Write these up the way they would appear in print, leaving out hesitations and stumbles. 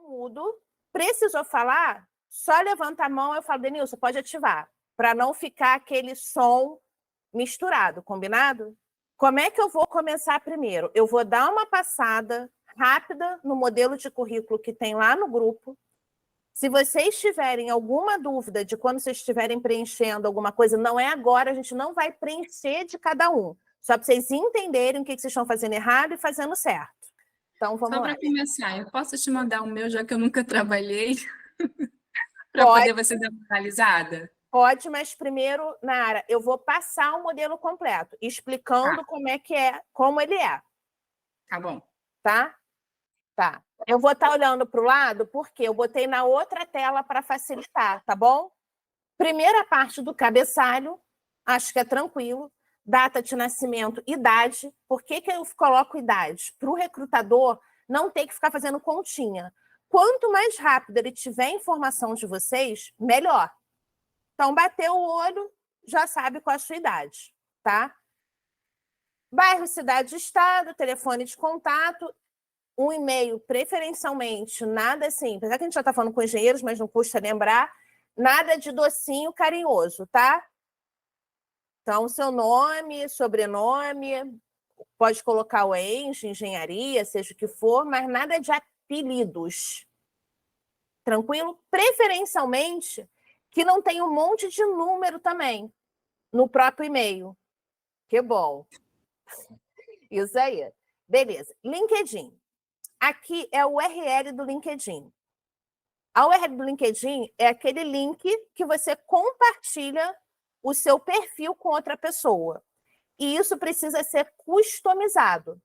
mudo. Precisou falar? Só levanta a mão, eu falo, Denilson, pode ativar, para não ficar aquele som misturado, combinado? Como é que eu vou começar primeiro? Eu vou dar uma passada rápida no modelo de currículo que tem lá no grupo. Se vocês tiverem alguma dúvida de quando vocês estiverem preenchendo alguma coisa, não é agora, a gente não vai preencher de cada um. Só para vocês entenderem o que vocês estão fazendo errado e fazendo certo. Então, vamos Só lá. para começar, eu posso te mandar o meu, já que eu nunca trabalhei, para Pode, poder você dar uma analisada? pode, mas primeiro, Nara, eu vou passar o modelo completo, explicando Tá, como é que é, como ele é, tá bom. tá? Tá. Eu vou estar olhando para o lado porque eu botei na outra tela para facilitar, tá bom? Primeira parte do cabeçalho, acho que é tranquilo. Data de nascimento, idade. Por que eu coloco idade? Para o recrutador não ter que ficar fazendo continha. Quanto mais rápido ele tiver informação de vocês, melhor. Então, bateu o olho, já sabe qual é a sua idade, tá? Bairro, cidade, estado, telefone de contato, um e-mail, preferencialmente, nada assim, apesar que a gente já está falando com engenheiros, mas não custa lembrar, nada de docinho carinhoso, tá? Então, seu nome, sobrenome, pode colocar o engenharia, seja o que for, mas nada de apelidos. Tranquilo? Preferencialmente, que não tenha um monte de número também no próprio e-mail. Que bom. Isso aí. Beleza. LinkedIn. Aqui é o URL do LinkedIn. A URL do LinkedIn é aquele link que você compartilha o seu perfil com outra pessoa. E isso precisa ser customizado.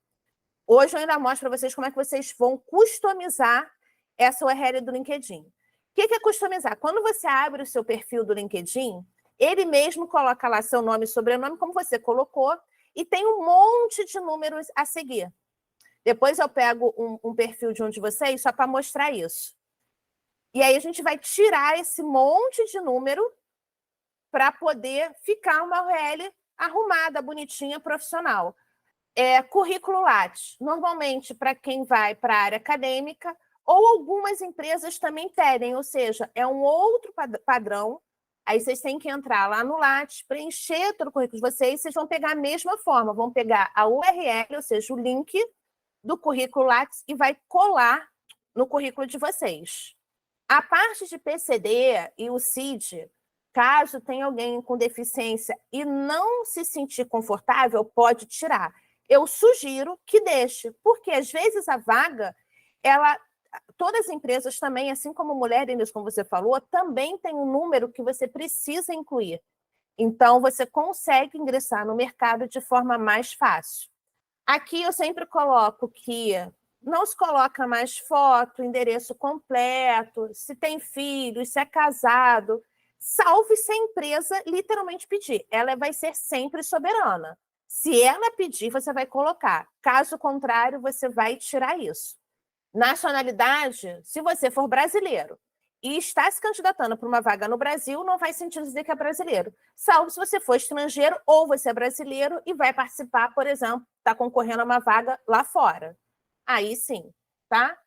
Hoje eu ainda mostro para vocês como é que vocês vão customizar essa URL do LinkedIn. O que é customizar? Quando você abre o seu perfil do LinkedIn, ele mesmo coloca lá seu nome e sobrenome, como você colocou, e tem um monte de números a seguir. Depois eu pego um perfil de um de vocês só para mostrar isso. E aí a gente vai tirar esse monte de número para poder ficar uma URL arrumada, bonitinha, profissional. Currículo Lattes, normalmente para quem vai para a área acadêmica, ou algumas empresas também pedem, ou seja, é um outro padrão. Aí vocês têm que entrar lá no Lattes, preencher todo o currículo de vocês vão pegar a mesma forma, vão pegar a URL, ou seja, o link do currículo Lattes e vai colar no currículo de vocês. A parte de PCD e o CID, caso tenha alguém com deficiência e não se sentir confortável, pode tirar. Eu sugiro que deixe, porque às vezes a vaga, todas as empresas também, assim como mulher, como você falou, também tem um número que você precisa incluir. Então, você consegue ingressar no mercado de forma mais fácil. Aqui eu sempre coloco que não se coloca mais foto, endereço completo, se tem filhos, se é casado, salve se a empresa literalmente pedir. Ela vai ser sempre soberana. Se ela pedir, você vai colocar. Caso contrário, você vai tirar isso. Nacionalidade, se você for brasileiro e está se candidatando para uma vaga no Brasil, não faz sentido dizer que é brasileiro. Salvo se você for estrangeiro ou você é brasileiro e vai participar, por exemplo, está concorrendo a uma vaga lá fora. Aí sim, tá?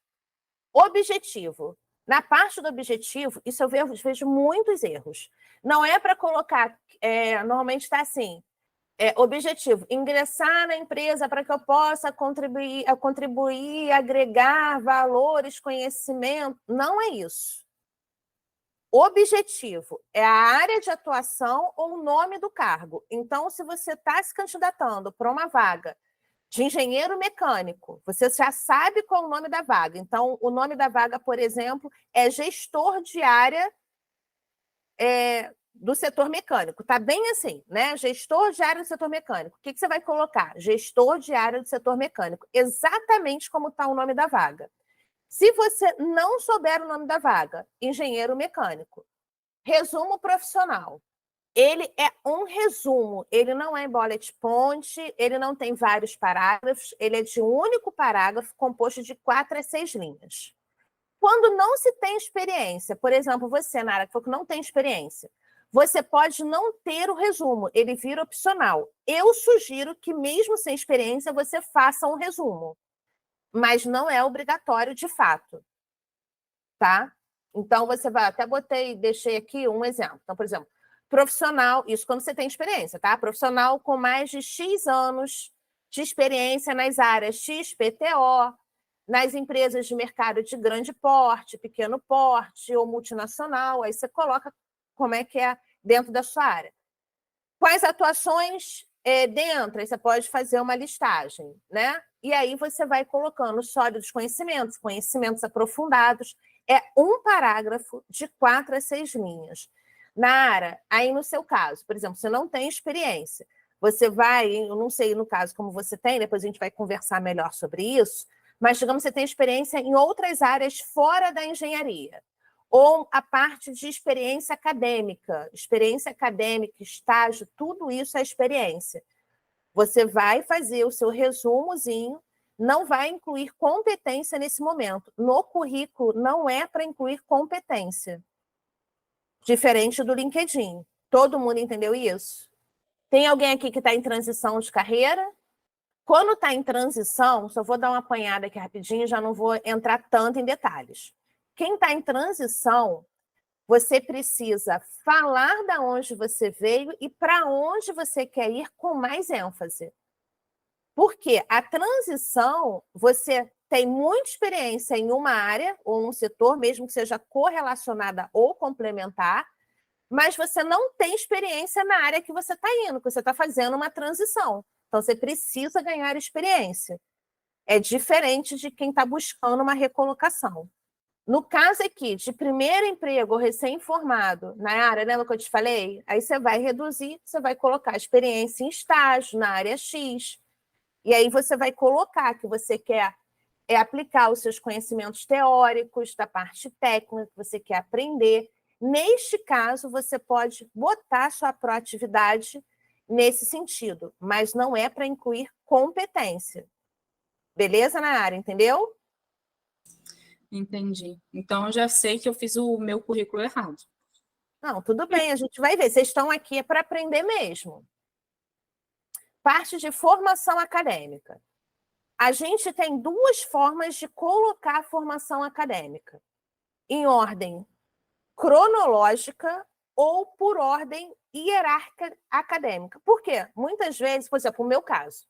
Objetivo. Na parte do objetivo, isso eu vejo muitos erros. Não é para colocar, normalmente está assim, objetivo, ingressar na empresa para que eu possa contribuir, agregar valores, conhecimento. Não é isso. Objetivo é a área de atuação ou o nome do cargo. Então, se você está se candidatando para uma vaga de engenheiro mecânico, você já sabe qual é o nome da vaga. Então, o nome da vaga, por exemplo, é gestor de área do setor mecânico. Está bem assim, né? Gestor de área do setor mecânico. O que você vai colocar? Gestor de área do setor mecânico. Exatamente como está o nome da vaga. Se você não souber o nome da vaga, engenheiro mecânico, resumo profissional. Ele é um resumo, ele não é bullet point, ele não tem vários parágrafos, ele é de um único parágrafo composto de 4 a 6 linhas. Quando não se tem experiência, por exemplo, você, Nara, que falou que não tem experiência, você pode não ter o resumo, ele vira opcional. Eu sugiro que, mesmo sem experiência, você faça um resumo, mas não é obrigatório de fato. tá? Então, você vai... Até deixei aqui um exemplo. Então, por exemplo, profissional, isso quando você tem experiência, tá? Profissional com mais de X anos de experiência nas áreas XPTO, nas empresas de mercado de grande porte, pequeno porte ou multinacional, aí você coloca como é que é dentro da sua área. Quais atuações dentro? Aí você pode fazer uma listagem, né? E aí você vai colocando sólidos conhecimentos, conhecimentos aprofundados. É um parágrafo de 4 a 6 linhas. Na área, aí no seu caso, por exemplo, você não tem experiência, você vai, eu não sei no caso como você tem, depois a gente vai conversar melhor sobre isso, mas digamos que você tem experiência em outras áreas fora da engenharia, ou a parte de experiência acadêmica, estágio, tudo isso é experiência. Você vai fazer o seu resumozinho, não vai incluir competência nesse momento. No currículo não é para incluir competência. Diferente do LinkedIn. Todo mundo entendeu isso? Tem alguém aqui que está em transição de carreira? Quando está em transição, só vou dar uma apanhada aqui rapidinho, já não vou entrar tanto em detalhes. Quem está em transição, você precisa falar de onde você veio e para onde você quer ir com mais ênfase. Porque a transição, você tem muita experiência em uma área ou um setor, mesmo que seja correlacionada ou complementar, mas você não tem experiência na área que você está indo, que você está fazendo uma transição. Então, você precisa ganhar experiência. É diferente de quem está buscando uma recolocação. No caso aqui, de primeiro emprego recém-formado na área, lembra que eu te falei? Aí você vai reduzir, você vai colocar experiência em estágio na área X. E aí você vai colocar que você quer aplicar os seus conhecimentos teóricos da parte técnica, que você quer aprender. Neste caso, você pode botar sua proatividade nesse sentido, mas não é para incluir competência. Beleza, Nayara? Entendeu? Entendi. Então, eu já sei que eu fiz o meu currículo errado. Não, tudo bem, a gente vai ver. Vocês estão aqui para aprender mesmo. Parte de formação acadêmica. A gente tem 2 formas de colocar a formação acadêmica. Em ordem cronológica ou por ordem hierárquica acadêmica. Por quê? Muitas vezes, por exemplo, no meu caso,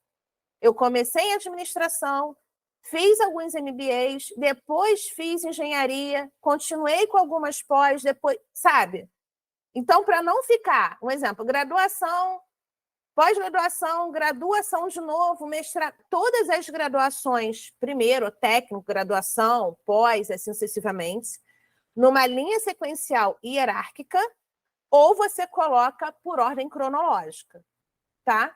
eu comecei em administração, fiz alguns MBAs, depois fiz engenharia, continuei com algumas pós, depois, sabe? Então, para não ficar, um exemplo, graduação, pós-graduação, graduação de novo, mestrado, todas as graduações, primeiro, técnico, graduação, pós, assim sucessivamente, numa linha sequencial hierárquica, ou você coloca por ordem cronológica, tá?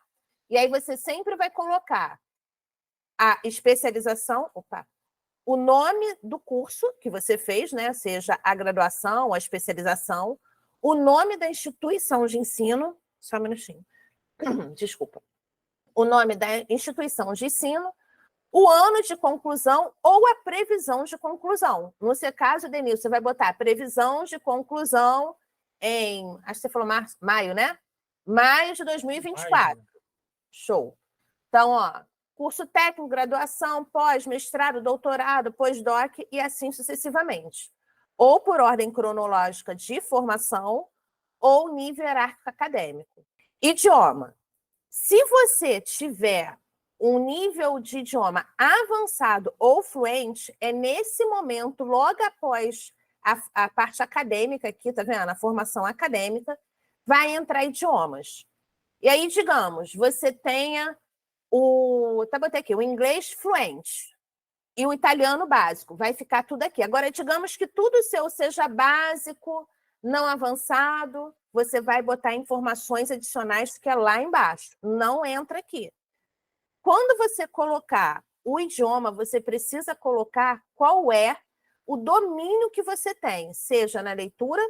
E aí você sempre vai colocar a especialização, o nome do curso que você fez, né? Seja a graduação, a especialização, o nome da instituição de ensino, só um minutinho, desculpa, o nome da instituição de ensino, o ano de conclusão ou a previsão de conclusão. No seu caso, Denilson, você vai botar previsão de conclusão em, acho que você falou maio, né? Maio de 2024. Maio. Show. Então, ó, curso técnico, graduação, pós, mestrado, doutorado, pós-doc e assim sucessivamente. Ou por ordem cronológica de formação ou nível hierárquico acadêmico. Idioma. Se você tiver um nível de idioma avançado ou fluente, é nesse momento, logo após a parte acadêmica aqui, tá vendo? A formação acadêmica, vai entrar idiomas. E aí, digamos, você tenha botei aqui, o inglês fluente e o italiano básico, vai ficar tudo aqui. Agora, digamos que tudo seu seja básico, não avançado, você vai botar informações adicionais que é lá embaixo, não entra aqui. Quando você colocar o idioma, você precisa colocar qual é o domínio que você tem, seja na leitura,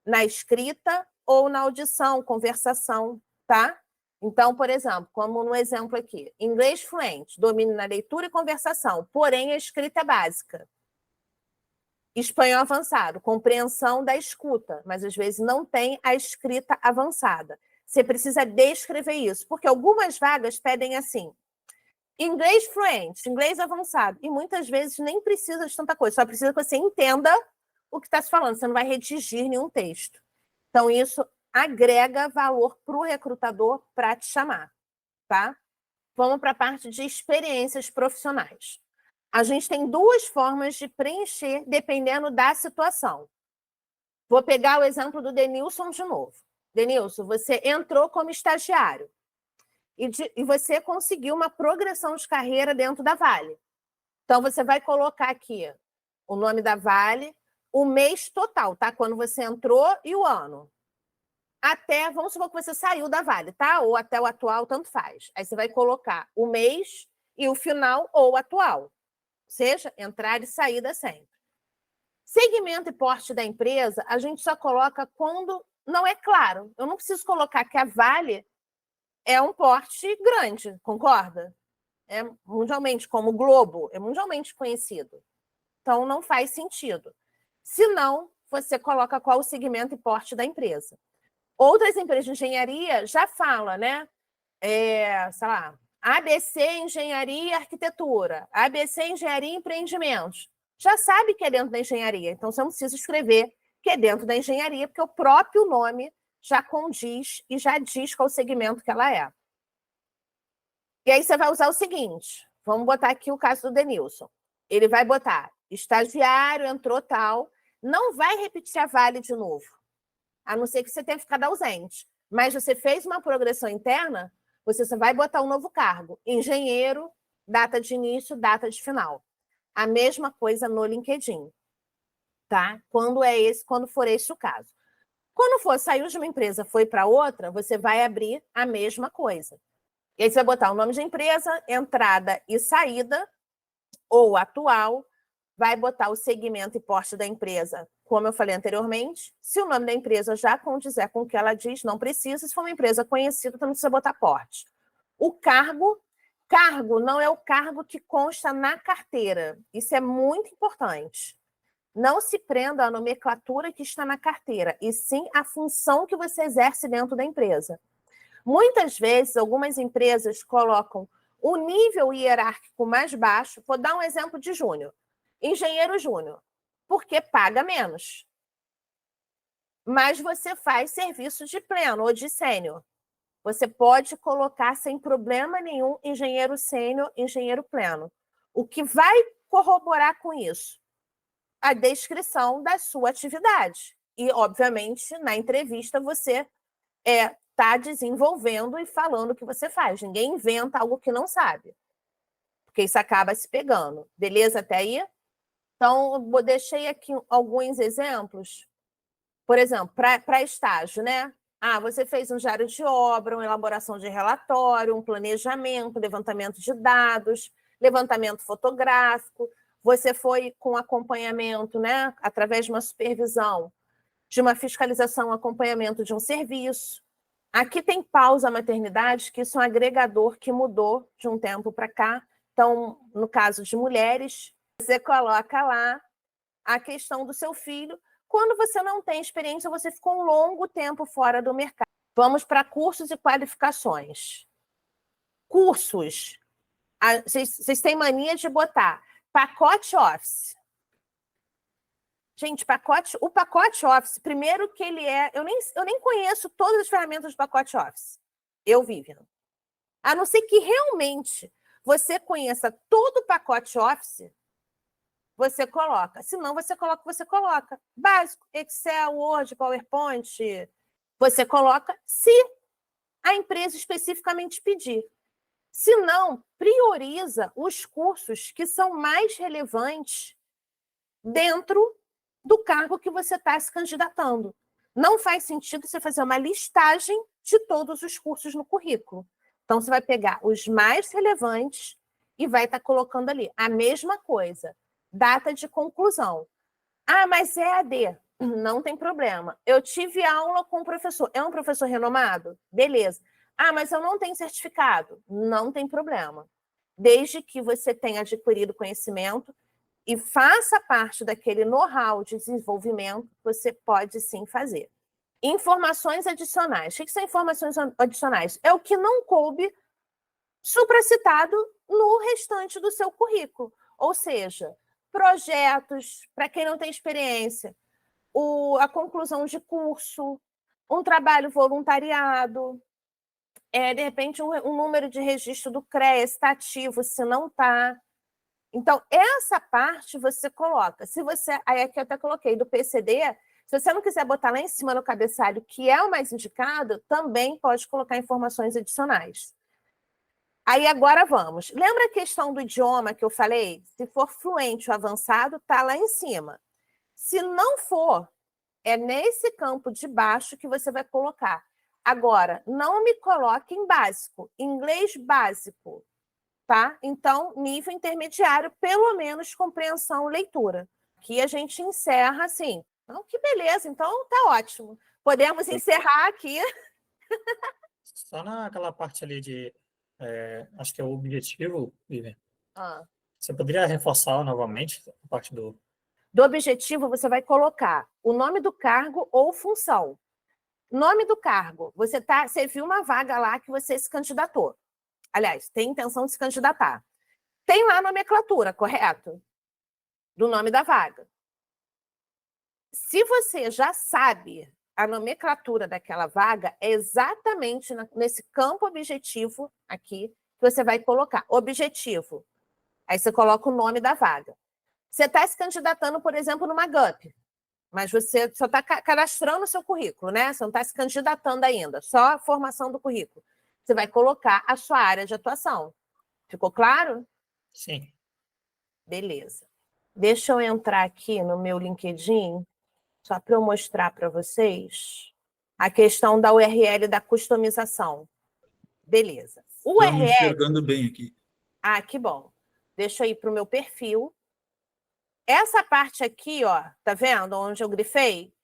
na escrita ou na audição, conversação, tá? Então, por exemplo, como no exemplo aqui, inglês fluente, domínio na leitura e conversação, porém a escrita é básica. Espanhol avançado, compreensão da escuta, mas às vezes não tem a escrita avançada. Você precisa descrever isso, porque algumas vagas pedem assim, inglês fluente, inglês avançado, e muitas vezes nem precisa de tanta coisa, só precisa que você entenda o que está se falando, você não vai redigir nenhum texto. Então, isso agrega valor para o recrutador para te chamar, tá? Vamos para a parte de experiências profissionais. A gente tem 2 formas de preencher, dependendo da situação. Vou pegar o exemplo do Denilson de novo. Denilson, você entrou como estagiário e você conseguiu uma progressão de carreira dentro da Vale. Então, você vai colocar aqui o nome da Vale, o mês total, tá? Quando você entrou e o ano. Até, vamos supor que você saiu da Vale, tá? Ou até o atual, tanto faz. Aí você vai colocar o mês e o final ou o atual. Ou seja, entrada e saída sempre. Segmento e porte da empresa, a gente só coloca quando não é claro. Eu não preciso colocar que a Vale é um porte grande, concorda? É mundialmente, como o Globo, é mundialmente conhecido. Então, não faz sentido. Se não, você coloca qual o segmento e porte da empresa. Outras empresas de engenharia já falam, né? Sei lá, ABC Engenharia e Arquitetura, ABC Engenharia e Empreendimentos. Já sabe que é dentro da engenharia, então você não precisa escrever que é dentro da engenharia, porque o próprio nome já condiz e já diz qual o segmento que ela é. E aí você vai usar o seguinte, vamos botar aqui o caso do Denilson. Ele vai botar estagiário, entrou tal, não vai repetir a Vale de novo, a não ser que você tenha ficado ausente. Mas você fez uma progressão interna, você só vai botar um novo cargo. Engenheiro, data de início, data de final. A mesma coisa no LinkedIn, tá? Quando for esse o caso. Quando for saiu de uma empresa, foi para outra, você vai abrir a mesma coisa. E aí você vai botar o nome de empresa, entrada e saída, ou atual, vai botar o segmento e porte da empresa, como eu falei anteriormente. Se o nome da empresa já condizer com o que ela diz, não precisa. Se for uma empresa conhecida, então não precisa botar porte. O cargo não é o cargo que consta na carteira. Isso é muito importante. Não se prenda à nomenclatura que está na carteira, e sim à função que você exerce dentro da empresa. Muitas vezes, algumas empresas colocam o nível hierárquico mais baixo. Vou dar um exemplo de júnior. Engenheiro júnior, porque paga menos. Mas você faz serviço de pleno ou de sênior. Você pode colocar sem problema nenhum engenheiro sênior, engenheiro pleno. O que vai corroborar com isso? A descrição da sua atividade. E, obviamente, na entrevista você está desenvolvendo e falando o que você faz. Ninguém inventa algo que não sabe. Porque isso acaba se pegando. Beleza até aí? Então, eu deixei aqui alguns exemplos. Por exemplo, para estágio, né? Você fez um diário de obra, uma elaboração de relatório, um planejamento, levantamento de dados, levantamento fotográfico. Você foi com acompanhamento, né? Através de uma supervisão, de uma fiscalização, acompanhamento de um serviço. Aqui tem pausa maternidade, que isso é um agregador que mudou de um tempo para cá. Então, no caso de mulheres, você coloca lá a questão do seu filho. Quando você não tem experiência, você ficou um longo tempo fora do mercado. Vamos para cursos e qualificações. Cursos. Vocês têm mania de botar pacote Office. Gente, o pacote Office, primeiro que ele é... Eu nem conheço todas as ferramentas do pacote Office. Vivian. A não ser que realmente você conheça todo o pacote Office, você coloca. Se não, você coloca. Básico, Excel, Word, PowerPoint. Você coloca se a empresa especificamente pedir. Se não, prioriza os cursos que são mais relevantes dentro do cargo que você está se candidatando. Não faz sentido você fazer uma listagem de todos os cursos no currículo. Então, você vai pegar os mais relevantes e vai estar colocando ali a mesma coisa. Data de conclusão. Mas é EAD. Não tem problema. Eu tive aula com o professor. É um professor renomado? Beleza. Mas eu não tenho certificado? Não tem problema. Desde que você tenha adquirido conhecimento e faça parte daquele know-how de desenvolvimento, você pode sim fazer. Informações adicionais. O que são informações adicionais? É o que não coube supracitado no restante do seu currículo. Ou seja, projetos, para quem não tem experiência, a conclusão de curso, um trabalho voluntariado, de repente um número de registro do CREA está ativo, se não está. Então, essa parte você coloca. Se você, aí aqui eu até coloquei do PCD, se você não quiser botar lá em cima no cabeçalho, que é o mais indicado, também pode colocar informações adicionais. Aí agora vamos. Lembra a questão do idioma que eu falei? Se for fluente ou avançado, está lá em cima. Se não for, é nesse campo de baixo que você vai colocar. Agora, não me coloque em básico, inglês básico, tá? Então, nível intermediário, pelo menos compreensão, leitura. Aqui a gente encerra assim. Então, que beleza, então tá ótimo. Podemos encerrar aqui. Só naquela parte ali de, acho que é o objetivo, Vivian. Você poderia reforçar novamente a parte do objetivo, você vai colocar o nome do cargo ou função. Nome do cargo. Você viu uma vaga lá que você se candidatou. Aliás, tem intenção de se candidatar. Tem lá a nomenclatura, correto? Do nome da vaga. Se você já sabe a nomenclatura daquela vaga, é exatamente nesse campo objetivo aqui que você vai colocar. Objetivo. Aí você coloca o nome da vaga. Você está se candidatando, por exemplo, numa GUP, mas você só está cadastrando o seu currículo, né? Você não está se candidatando ainda, só a formação do currículo. Você vai colocar a sua área de atuação. Ficou claro? Sim. Beleza. Deixa eu entrar aqui no meu LinkedIn, só para eu mostrar para vocês a questão da URL da customização. Beleza. Estamos enxergando bem aqui. Ah, que bom. Deixa eu ir para o meu perfil. Essa parte aqui, ó, tá vendo onde eu grifei?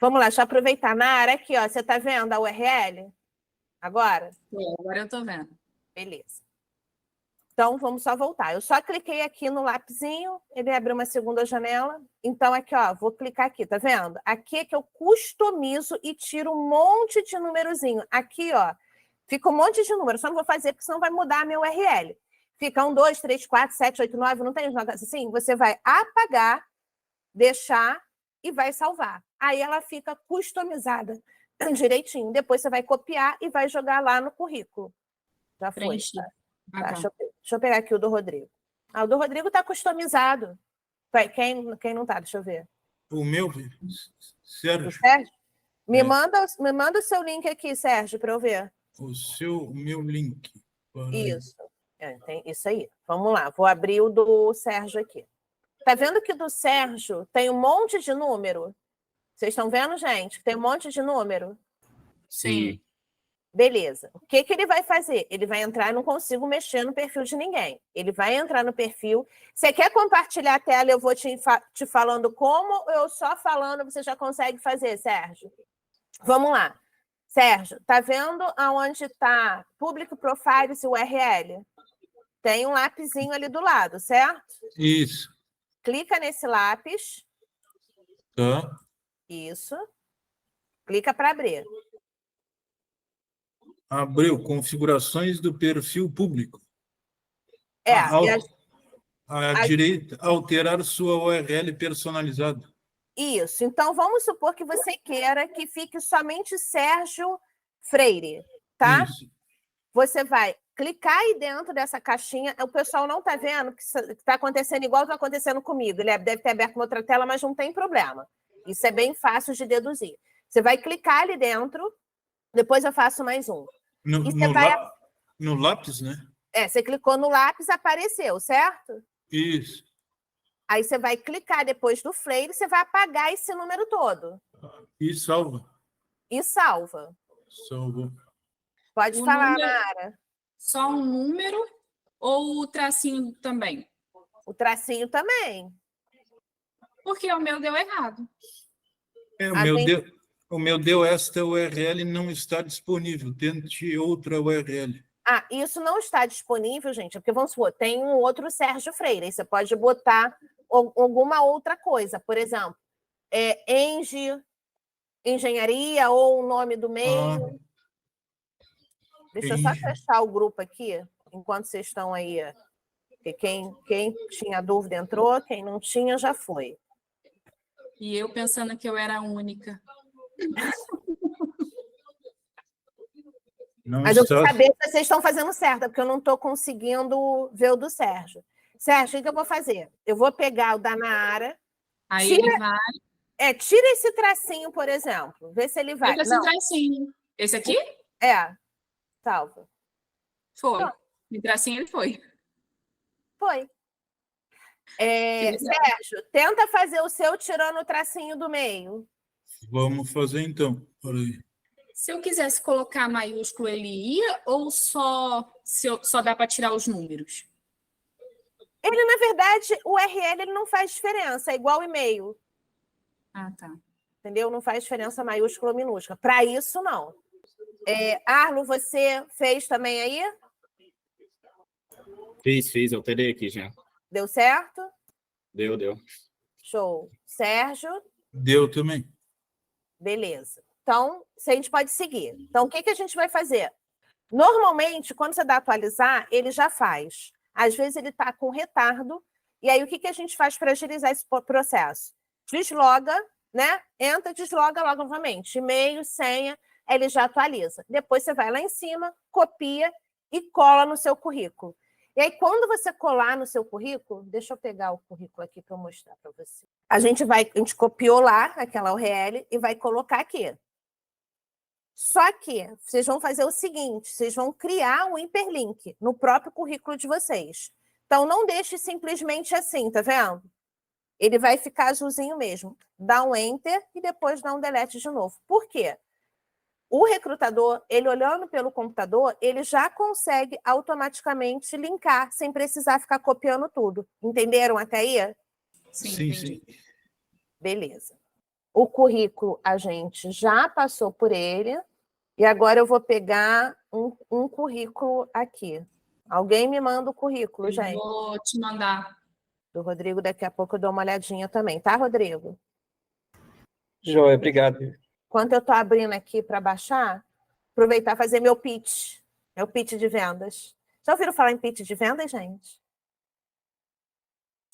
Vamos lá, deixa eu aproveitar. Na área aqui, ó, você tá vendo a URL? Agora? Agora eu tô vendo. Beleza. Então, vamos só voltar. Eu só cliquei aqui no lapisinho, ele abriu uma segunda janela. Então, aqui, ó, vou clicar aqui, tá vendo? Aqui é que eu customizo e tiro um monte de númerozinho. Aqui, ó, fica um monte de número. Só não vou fazer, porque senão vai mudar a minha URL. Fica 1, 2, 3, 4, 7, 8, 9, não tem um negócio assim? Você vai apagar, deixar e vai salvar. Aí ela fica customizada direitinho. Depois você vai copiar e vai jogar lá no currículo. Já foi. Preenchi. Tá, deixa eu pegar aqui o do Rodrigo. O do Rodrigo está customizado. Quem não está? Deixa eu ver. O meu, Sérgio. O Sérgio? Me manda o seu link aqui, Sérgio, para eu ver. O meu link. Isso. Tem isso aí. Vamos lá. Vou abrir o do Sérgio aqui. Tá vendo que do Sérgio tem um monte de número? Vocês estão vendo, gente? Tem um monte de número? Sim. Beleza. O que ele vai fazer? Ele vai entrar, eu não consigo mexer no perfil de ninguém. Ele vai entrar no perfil. Você quer compartilhar a tela? Eu vou te falando como, ou eu só falando você já consegue fazer, Sérgio? Vamos lá. Sérgio, tá vendo aonde está Public Profiles e URL? Tem um lapisinho ali do lado, certo? Isso. Clica nesse lápis. Tá. Isso. Clica para abrir. Abriu configurações do perfil público. À direita, alterar sua URL personalizada. Isso. Então, vamos supor que você queira que fique somente Sérgio Freire, tá? Isso. Você vai clicar aí dentro dessa caixinha. O pessoal não está vendo que está acontecendo igual está acontecendo comigo. Ele deve ter aberto uma outra tela, mas não tem problema. Isso é bem fácil de deduzir. Você vai clicar ali dentro, depois eu faço mais um. No lápis, né? Você clicou no lápis, apareceu, certo? Isso. Aí você vai clicar depois do Freire, você vai apagar esse número todo. E salva. E salva. Salvou. Pode falar, Nara. Só um número ou o tracinho também? O tracinho também. Porque o meu deu errado. O meu deu esta URL não está disponível. Tente outra URL. Isso não está disponível, gente, porque vamos supor, tem um outro Sérgio Freire, aí você pode botar alguma outra coisa, por exemplo, engenharia ou o nome do meio. Deixa eu só fechar o grupo aqui, enquanto vocês estão aí. Porque quem tinha dúvida entrou, quem não tinha já foi. E eu pensando que eu era a única. Não Mas eu quero está. saber se vocês estão fazendo certo, porque eu não estou conseguindo ver o do Sérgio. Sérgio, o que eu vou fazer? Eu vou pegar o da Nara. Aí Tira, ele vai. tira esse tracinho, por exemplo. Vê se ele vai. Ele Não, tracinho. Esse aqui? salva. Foi. Não. O tracinho ele foi. Foi. Que legal. Sérgio, tenta fazer o seu tirando o tracinho do meio. Vamos fazer então. Peraí. Se eu quisesse colocar maiúsculo, ele ia ou só dá para tirar os números? Ele, na verdade, o RL ele não faz diferença, é igual o e-mail. Ah, tá. Entendeu? Não faz diferença maiúscula ou minúscula. Para isso, não. Arlo, você fez também aí? Fiz, alterei aqui já. Deu certo? Deu. Show. Sérgio? Deu também. Beleza. Então, a gente pode seguir. Então, o que a gente vai fazer? Normalmente, quando você dá atualizar, ele já faz. Às vezes, ele está com retardo. E aí, o que a gente faz para agilizar esse processo? Desloga, né? Entra, desloga logo novamente. E-mail, senha, ele já atualiza. Depois, você vai lá em cima, copia e cola no seu currículo. E aí, quando você colar no seu currículo, deixa eu pegar o currículo aqui para eu mostrar para você. A gente copiou lá aquela URL e vai colocar aqui. Só que vocês vão fazer o seguinte, vocês vão criar um hiperlink no próprio currículo de vocês. Então, não deixe simplesmente assim, tá vendo? Ele vai ficar azulzinho mesmo. Dá um Enter e depois dá um Delete de novo. Por quê? O recrutador, ele olhando pelo computador, ele já consegue automaticamente linkar, sem precisar ficar copiando tudo. Entenderam até aí? Sim. Beleza. O currículo a gente já passou por ele. E agora eu vou pegar um currículo aqui. Alguém me manda o currículo, gente. Vou te mandar. Do Rodrigo, daqui a pouco eu dou uma olhadinha também, tá, Rodrigo? Joia, obrigado. Enquanto eu estou abrindo aqui para baixar, aproveitar e fazer meu pitch de vendas. Já ouviram falar em pitch de vendas, gente?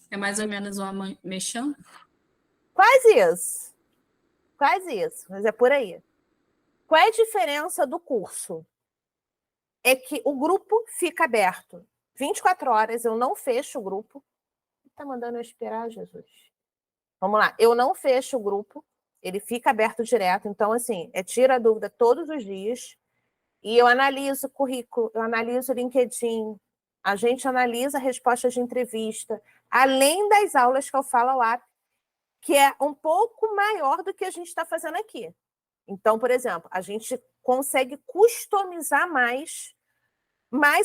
É mais ou menos uma mexão? Quase isso, mas é por aí. Qual é a diferença do curso? É que o grupo fica aberto 24 horas, eu não fecho o grupo. Está mandando eu esperar, Jesus? Vamos lá, eu não fecho o grupo, ele fica aberto direto, então, assim, tira a dúvida todos os dias, e eu analiso o currículo, eu analiso o LinkedIn, a gente analisa respostas de entrevista, além das aulas que eu falo lá, que é um pouco maior do que a gente está fazendo aqui. Então, por exemplo, a gente consegue customizar mais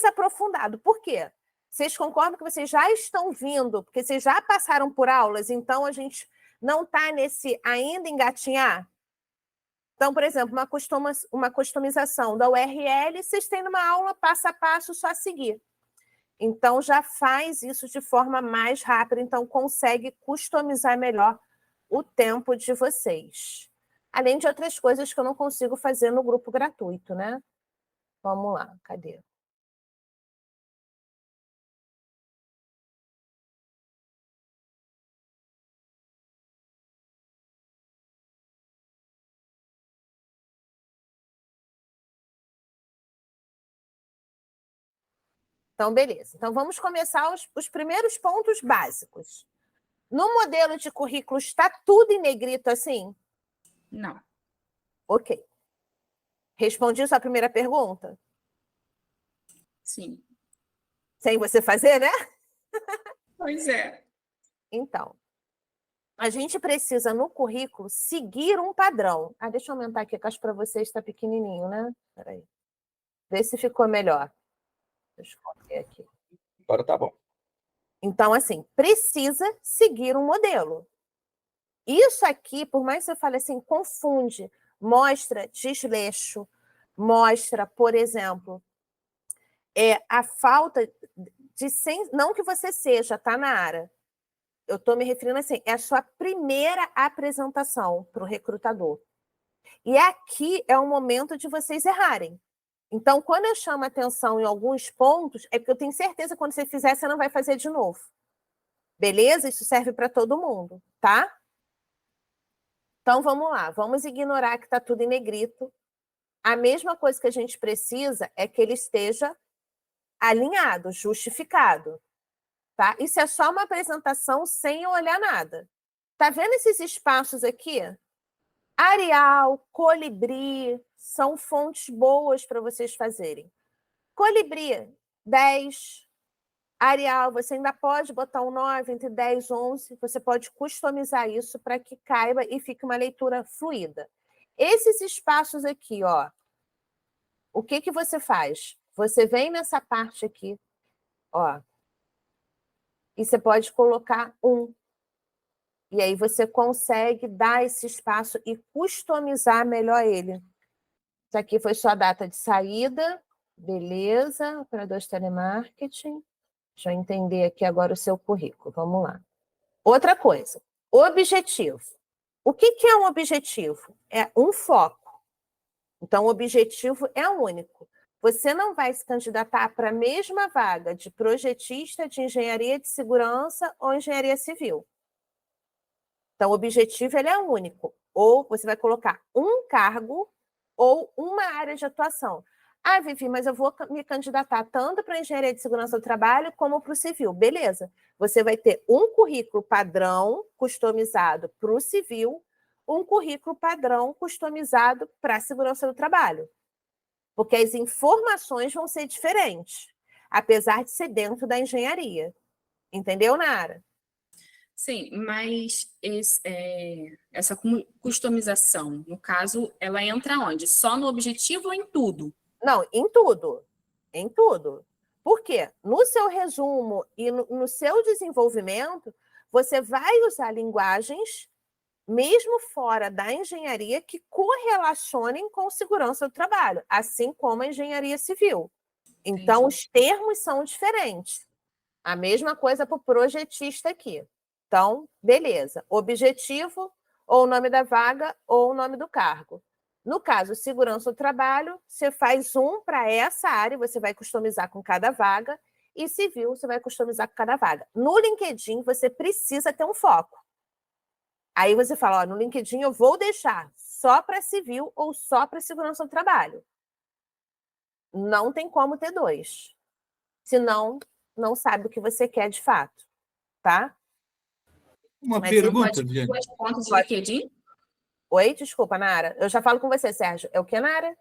aprofundado. Por quê? Vocês concordam que vocês já estão vindo, porque vocês já passaram por aulas, então a gente não está nesse ainda engatinhar? Então, por exemplo, uma customização da URL, vocês têm numa aula passo a passo, só seguir. Então, já faz isso de forma mais rápida, então consegue customizar melhor o tempo de vocês. Além de outras coisas que eu não consigo fazer no grupo gratuito, né? Vamos lá, cadê? Então, beleza. Então, vamos começar os primeiros pontos básicos. No modelo de currículo, está tudo em negrito assim? Não. Ok. Respondi sua primeira pergunta? Sim. Sem você fazer, né? Pois é. Então, a gente precisa, no currículo, seguir um padrão. Deixa eu aumentar aqui, que acho que para vocês está pequenininho, né? Peraí. Vê se ficou melhor. Deixa eu ver aqui. Agora tá bom. Então, assim, precisa seguir um modelo. Isso aqui, por mais que você fale assim, confunde, mostra desleixo, mostra, por exemplo, a falta de... Não que você seja, tá, Nara? Eu estou me referindo assim, é a sua primeira apresentação para o recrutador. E aqui é o momento de vocês errarem. Então, quando eu chamo a atenção em alguns pontos, é porque eu tenho certeza que quando você fizer, você não vai fazer de novo. Beleza? Isso serve para todo mundo, tá? Então, vamos lá. Vamos ignorar que está tudo em negrito. A mesma coisa que a gente precisa é que ele esteja alinhado, justificado. Tá? Isso é só uma apresentação sem olhar nada. Tá vendo esses espaços aqui? Arial, colibri, são fontes boas para vocês fazerem. Colibri, 10. Arial, você ainda pode botar um 9, entre 10 e 11. Você pode customizar isso para que caiba e fique uma leitura fluida. Esses espaços aqui, ó, o que você faz? Você vem nessa parte aqui, ó, e você pode colocar 1. E aí você consegue dar esse espaço e customizar melhor ele. Isso aqui foi sua data de saída. Beleza, operador de telemarketing. Deixa eu entender aqui agora o seu currículo. Vamos lá. Outra coisa, objetivo. O que é um objetivo? É um foco. Então, o objetivo é único. Você não vai se candidatar para a mesma vaga de projetista de engenharia de segurança ou engenharia civil. Então, o objetivo ele é único. Ou você vai colocar um cargo ou uma área de atuação. Ah, Vivi, mas eu vou me candidatar tanto para a engenharia de segurança do trabalho como para o civil. Beleza. Você vai ter um currículo padrão customizado para o civil, um currículo padrão customizado para a segurança do trabalho. Porque as informações vão ser diferentes, apesar de ser dentro da engenharia. Entendeu, Nara? Sim, mas essa customização, no caso, ela entra onde? Só no objetivo ou em tudo? Não, em tudo. Em tudo. Por quê? No seu resumo e no seu desenvolvimento, você vai usar linguagens, mesmo fora da engenharia, que correlacionem com segurança do trabalho, assim como a engenharia civil. Então, os termos são diferentes. A mesma coisa para o projetista aqui. Então, beleza. Objetivo, ou o nome da vaga, ou o nome do cargo. No caso, segurança do trabalho, você faz um para essa área, você vai customizar com cada vaga, e civil, você vai customizar com cada vaga. No LinkedIn, você precisa ter um foco. Aí você fala, ó, no LinkedIn eu vou deixar só para civil ou só para segurança do trabalho. Não tem como ter 2. Senão, não sabe o que você quer de fato. Tá? Uma Mas pergunta, Diane. 2 pontos de LinkedIn? Oi, desculpa, Nara. Eu já falo com você, Sérgio. É o que, Nara?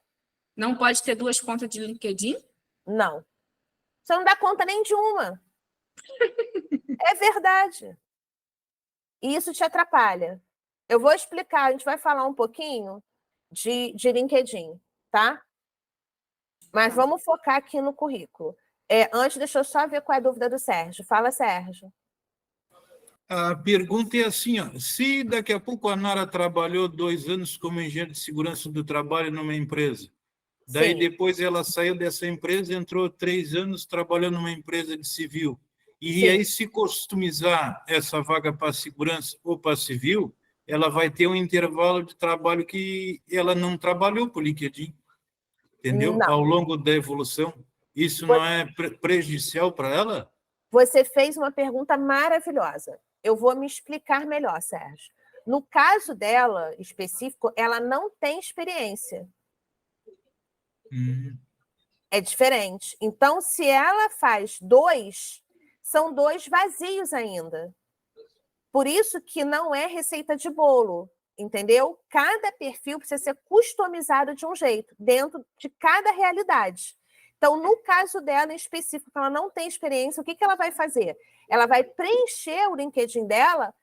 Não pode ter 2 contas de LinkedIn? Não. Você não dá conta nem de uma. É verdade. E isso te atrapalha. Eu vou explicar, a gente vai falar um pouquinho de LinkedIn, tá? Mas vamos focar aqui no currículo. Antes, deixa eu só ver qual é a dúvida do Sérgio. Fala, Sérgio. A pergunta é assim, ó, se daqui a pouco a Nara trabalhou 2 anos como engenheiro de segurança do trabalho numa empresa, daí depois ela saiu dessa empresa, entrou 3 anos trabalhando numa empresa de civil, e aí se customizar essa vaga para segurança ou para civil, ela vai ter um intervalo de trabalho que ela não trabalhou por LinkedIn, entendeu? Não. Ao longo da evolução. Isso não é prejudicial para ela? Você fez uma pergunta maravilhosa. Eu vou me explicar melhor, Sérgio. No caso dela, específico, ela não tem experiência. É diferente. Então, se ela faz 2, são 2 vazios ainda. Por isso que não é receita de bolo, entendeu? Cada perfil precisa ser customizado de um jeito, dentro de cada realidade. Então, no caso dela em específico, que ela não tem experiência, o que ela vai fazer? Ela vai preencher o LinkedIn dela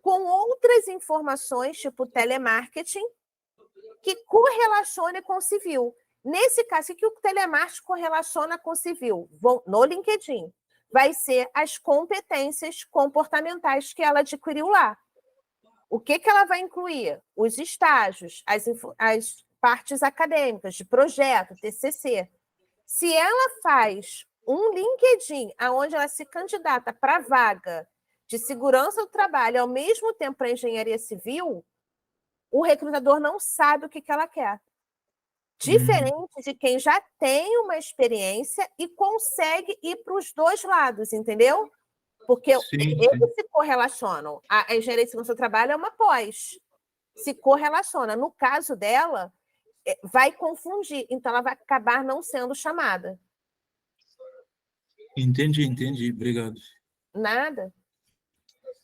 com outras informações, tipo telemarketing, que correlacione com o civil. Nesse caso, o que o telemarketing correlaciona com o civil? No LinkedIn, vai ser as competências comportamentais que ela adquiriu lá. O que ela vai incluir? Os estágios, as partes acadêmicas, de projeto, TCC. Se ela faz um LinkedIn onde ela se candidata para a vaga de segurança do trabalho ao mesmo tempo para engenharia civil, o recrutador não sabe o que ela quer. Diferente de quem já tem uma experiência e consegue ir para os 2 lados, entendeu? Porque eles se correlacionam. A engenharia de segurança do trabalho é uma pós. se correlaciona. No caso dela, vai confundir, então ela vai acabar não sendo chamada. Entendi. Obrigado. Nada?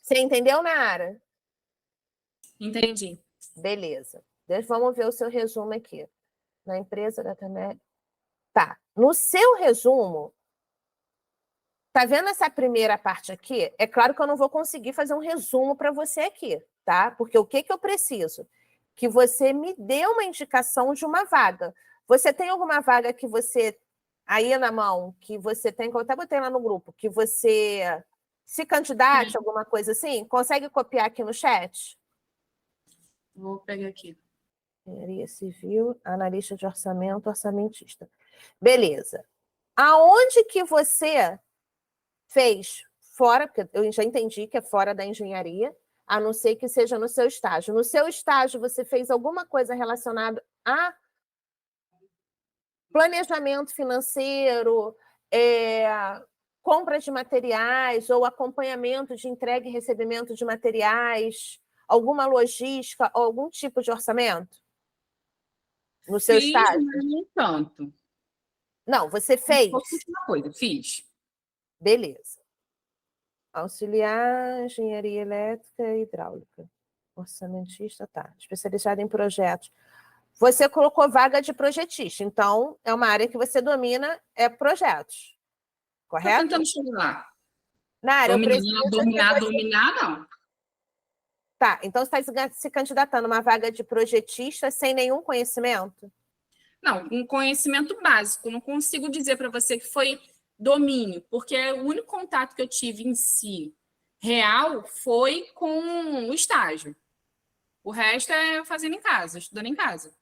Você entendeu, Nara? Entendi. Beleza. Vamos ver o seu resumo aqui. Na empresa da Tamed. Tá. No seu resumo, tá vendo essa primeira parte aqui? É claro que eu não vou conseguir fazer um resumo para você aqui, tá? Porque o que eu preciso? Que você me dê uma indicação de uma vaga. Você tem alguma vaga que você, aí na mão, que você tem, que eu até botei lá no grupo, que você se candidate, alguma coisa assim? Consegue copiar aqui no chat? Vou pegar aqui. Engenharia civil, analista de orçamento, orçamentista. Beleza. Aonde que você fez fora, porque eu já entendi que é fora da engenharia, a não ser que seja no seu estágio. No seu estágio, você fez alguma coisa relacionada a planejamento financeiro, compra de materiais ou acompanhamento de entrega e recebimento de materiais, alguma logística ou algum tipo de orçamento? No seu estágio? Mas nem tanto. Não, você fez. Uma coisa, fiz. Beleza. Auxiliar, engenharia elétrica e hidráulica. Orçamentista, tá. Especializado em projetos. Você colocou vaga de projetista, então é uma área que você domina, é projetos. Correto? Estou tentando chegar lá. Na área, Dominar, não. Tá, então você está se candidatando a uma vaga de projetista sem nenhum conhecimento? Não, um conhecimento básico. Não consigo dizer para você que foi domínio, porque o único contato que eu tive em si real foi com o estágio. O resto é fazendo em casa, estudando em casa.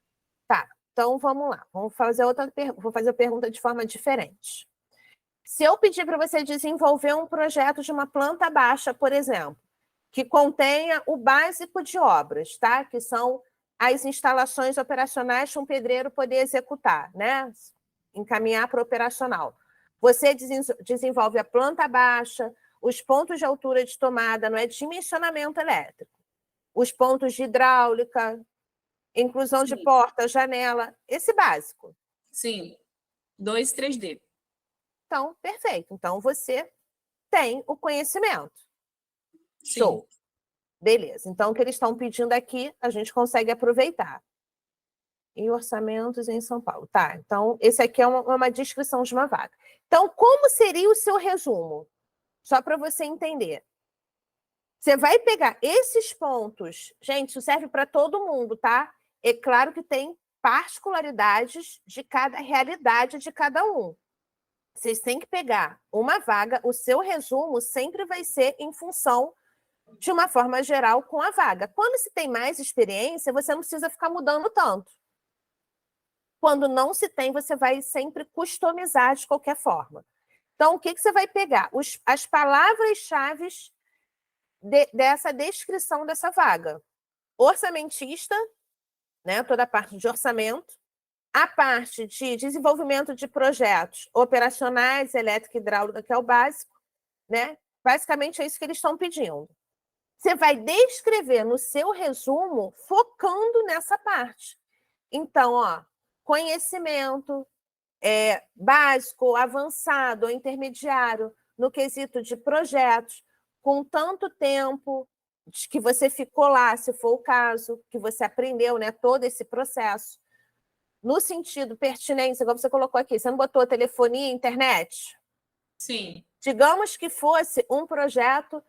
Tá, então vamos lá. Vamos fazer vou fazer a pergunta de forma diferente. Se eu pedir para você desenvolver um projeto de uma planta baixa, por exemplo, que contenha o básico de obras, tá? Que são as instalações operacionais para um pedreiro poder executar, né? Encaminhar para o operacional. Você desenvolve a planta baixa, os pontos de altura de tomada, não é dimensionamento elétrico, os pontos de hidráulica, inclusão de porta, janela, esse básico. Sim, 2 e 3D. Então, perfeito. Então, você tem o conhecimento. Sim. Show. Beleza. Então, o que eles estão pedindo aqui, a gente consegue aproveitar. E orçamentos em São Paulo. Tá, então, esse aqui é uma descrição de uma vaga. Então, como seria o seu resumo? Só para você entender. Você vai pegar esses pontos. Gente, isso serve para todo mundo, tá? É claro que tem particularidades de cada realidade de cada um. Vocês têm que pegar uma vaga, o seu resumo sempre vai ser em função de uma forma geral com a vaga. Quando se tem mais experiência, você não precisa ficar mudando tanto. Quando não se tem, você vai sempre customizar de qualquer forma. Então, o que você vai pegar? As palavras-chave dessa descrição dessa vaga. Orçamentista, né? Toda a parte de orçamento. A parte de desenvolvimento de projetos operacionais, elétrica e hidráulica, que é o básico, né? Basicamente é isso que eles estão pedindo. Você vai descrever no seu resumo focando nessa parte. Então, conhecimento básico, avançado ou intermediário no quesito de projetos, com tanto tempo que você ficou lá, se for o caso, que você aprendeu, né, todo esse processo. No sentido pertinência, como você colocou aqui, você não botou telefonia e internet? Sim. Digamos que fosse um projeto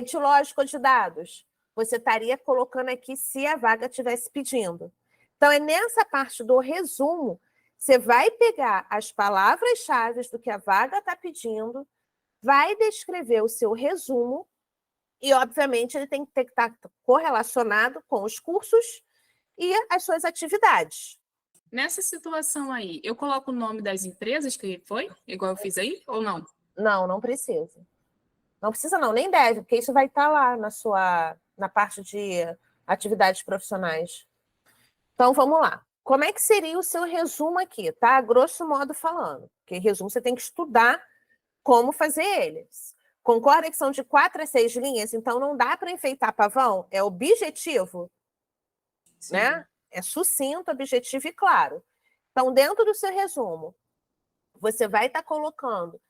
de lógica de dados. Você estaria colocando aqui se a vaga estivesse pedindo. Então, é nessa parte do resumo, você vai pegar as palavras-chave do que a vaga está pedindo, vai descrever o seu resumo e, obviamente, ele tem que estar correlacionado com os cursos e as suas atividades. Nessa situação aí, eu coloco o nome das empresas que foi, igual eu fiz aí, ou não? Não, não precisa. Não precisa não, nem deve, porque isso vai estar lá na parte de atividades profissionais. Então, vamos lá. Como é que seria o seu resumo aqui, tá? Grosso modo falando. Porque resumo você tem que estudar como fazer eles. Concorda que são de 4 a 6 linhas, então não dá para enfeitar pavão? É objetivo? né? É sucinto, objetivo e claro. Então, dentro do seu resumo, você vai estar colocando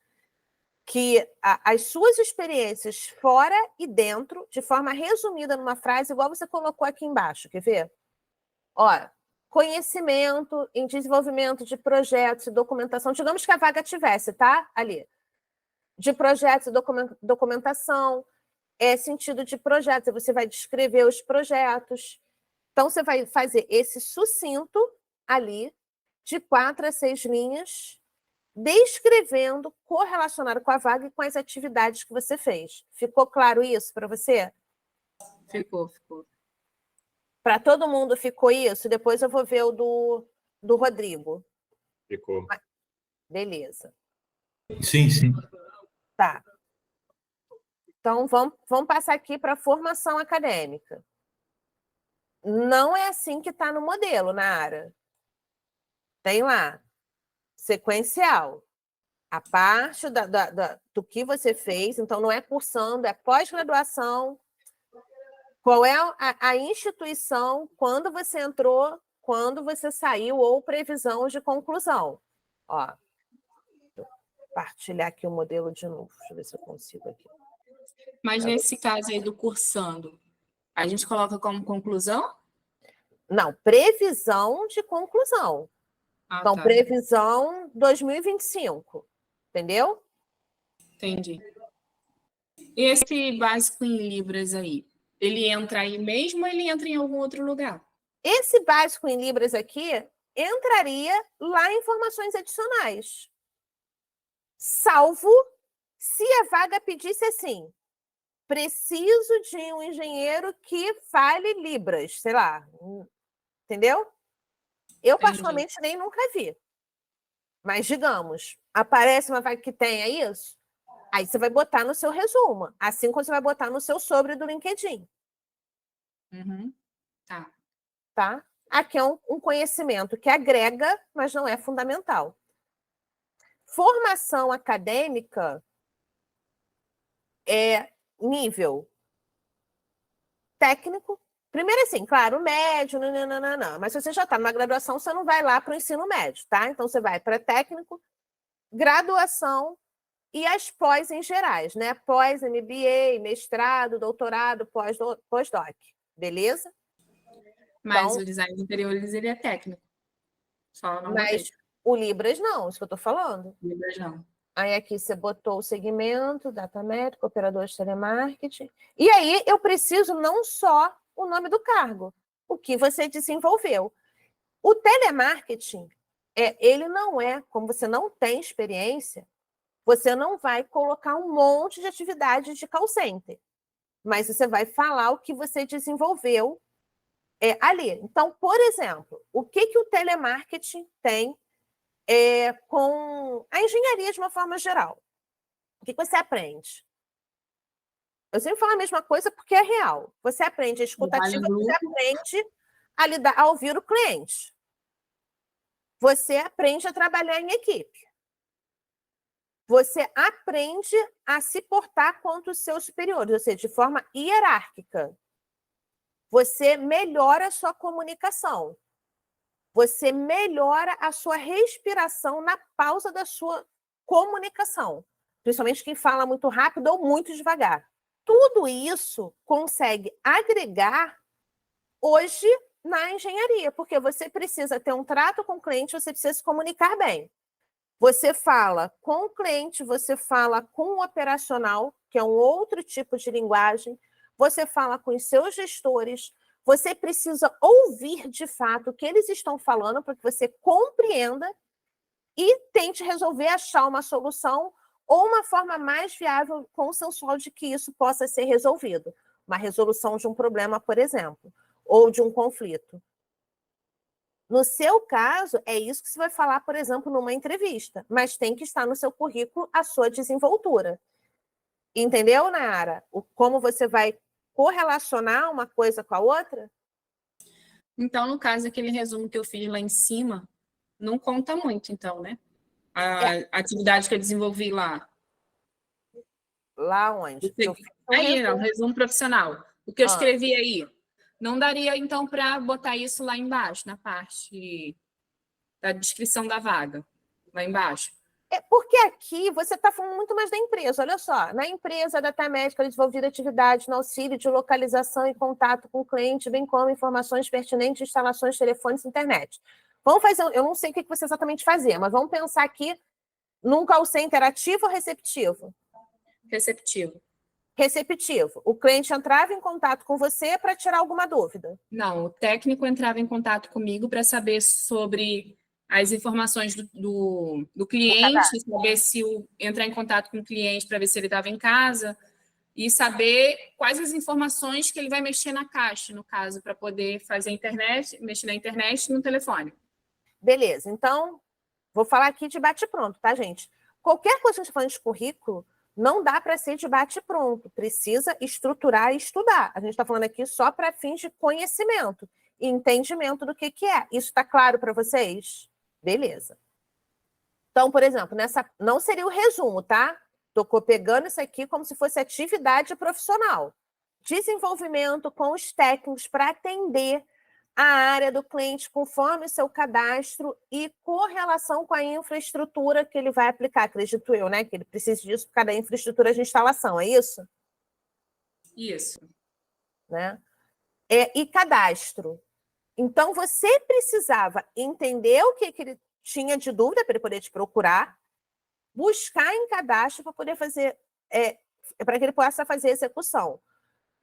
que as suas experiências fora e dentro, de forma resumida numa frase, igual você colocou aqui embaixo, quer ver? Ó, conhecimento em desenvolvimento de projetos e documentação, digamos que a vaga tivesse, tá? Ali. De projetos e documentação, sentido de projetos, você vai descrever os projetos. Então, você vai fazer esse sucinto ali, de 4 a 6 linhas, descrevendo, correlacionado com a vaga e com as atividades que você fez. Ficou claro isso para você? Ficou. Para todo mundo ficou isso? Depois eu vou ver o do Rodrigo. Ficou. Beleza. Sim, sim. Tá. Então, vamos passar aqui para a formação acadêmica. Não é assim que está no modelo, Nara. Tem lá, sequencial. A parte do que você fez, então não é cursando, é pós-graduação. Qual é a instituição, quando você entrou, quando você saiu, ou previsão de conclusão. Ó, vou compartilhar aqui o modelo de novo. Deixa eu ver se eu consigo aqui. Mas nesse caso aí do cursando, a gente coloca como conclusão? Não, previsão de conclusão. Então, Tá. previsão 2025. Entendeu? Entendi. E esse básico em Libras aí, ele entra aí mesmo ou ele entra em algum outro lugar? Esse básico em Libras aqui entraria lá em informações adicionais. Salvo se a vaga pedisse assim, preciso de um engenheiro que fale Libras, sei lá. Entendeu? Eu, particularmente, nem nunca vi. Mas, digamos, aparece uma vaga que tenha isso, aí você vai botar no seu resumo, assim como você vai botar no seu sobre do LinkedIn. Tá. Tá? Aqui é um conhecimento que agrega, mas não é fundamental. Formação acadêmica é nível técnico. Primeiro, assim, claro, médio, não. Mas se você já está numa graduação, você não vai lá para o ensino médio, tá? Então, você vai para técnico, graduação e as pós em gerais, né? Pós, MBA, mestrado, doutorado, pós-doc. Beleza? Mas então, o design de interiores, ele é técnico. Só não mas o Libras não, isso que eu estou falando. Libras não. Aí aqui você botou o segmento, data métrica, operador de telemarketing. E aí eu preciso não só o nome do cargo, o que você desenvolveu. O telemarketing, ele não é, como você não tem experiência, você não vai colocar um monte de atividades de call center, mas você vai falar o que você desenvolveu ali. Então, por exemplo, o que o telemarketing tem com a engenharia de uma forma geral? O que você aprende? Eu sempre falo a mesma coisa porque é real. Você aprende a escutativa, você aprende a lidar, a ouvir o cliente. Você aprende a trabalhar em equipe. Você aprende a se portar contra os seus superiores, ou seja, de forma hierárquica. Você melhora a sua comunicação. Você melhora a sua respiração na pausa da sua comunicação. Principalmente quem fala muito rápido ou muito devagar. Tudo isso consegue agregar hoje na engenharia, porque você precisa ter um trato com o cliente, você precisa se comunicar bem. Você fala com o cliente, você fala com o operacional, que é um outro tipo de linguagem, você fala com os seus gestores, você precisa ouvir de fato o que eles estão falando para que você compreenda e tente resolver, achar uma solução ou uma forma mais viável, consensual de que isso possa ser resolvido. Uma resolução de um problema, por exemplo, ou de um conflito. No seu caso, é isso que você vai falar, por exemplo, numa entrevista, mas tem que estar no seu currículo a sua desenvoltura. Entendeu, Nayara? Como você vai correlacionar uma coisa com a outra? Então, no caso, aquele resumo que eu fiz lá em cima, não conta muito, então, né? A atividade que eu desenvolvi lá. Lá onde? Aí, não, resumo profissional. O que eu escrevi aí, Não daria, então, para botar isso lá embaixo, na parte da descrição da vaga, lá embaixo? É porque aqui você está falando muito mais da empresa. Olha só, na empresa, a Data Médica desenvolver atividades no auxílio de localização e contato com o cliente, bem como informações pertinentes de instalações telefônicas e internet. Vamos fazer, eu não sei o que você exatamente fazia, mas vamos pensar aqui num call center ativo ou receptivo? Receptivo. Receptivo. O cliente entrava em contato com você para tirar alguma dúvida? Não, o técnico entrava em contato comigo para saber sobre as informações do cliente, saber se entrar em contato com o cliente para ver se ele estava em casa e saber quais as informações que ele vai mexer na caixa, no caso, para poder fazer a internet, mexer na internet e no telefone. Beleza, então, vou falar aqui de bate-pronto, tá, gente? Qualquer coisa que a gente está falando de currículo, não dá para ser de bate-pronto, precisa estruturar e estudar. A gente está falando aqui só para fins de conhecimento e entendimento do que é. Isso está claro para vocês? Beleza. Então, por exemplo, não seria o resumo, tá? Estou pegando isso aqui como se fosse atividade profissional. Desenvolvimento com os técnicos para atender a área do cliente conforme o seu cadastro e correlação com a infraestrutura que ele vai aplicar, acredito eu, né? Que ele precisa disso por causa da infraestrutura de instalação, é isso? Isso. Né? E cadastro. Então, você precisava entender o que ele tinha de dúvida para ele poder te procurar, buscar em cadastro para poder fazer, para que ele possa fazer a execução.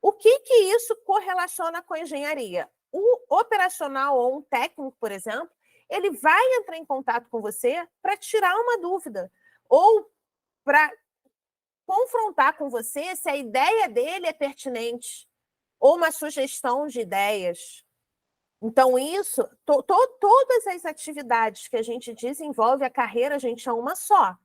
O que isso correlaciona com a engenharia? O operacional ou um técnico, por exemplo, ele vai entrar em contato com você para tirar uma dúvida ou para confrontar com você se a ideia dele é pertinente ou uma sugestão de ideias. Então, isso, todas as atividades que a gente desenvolve, a carreira, a gente é uma só.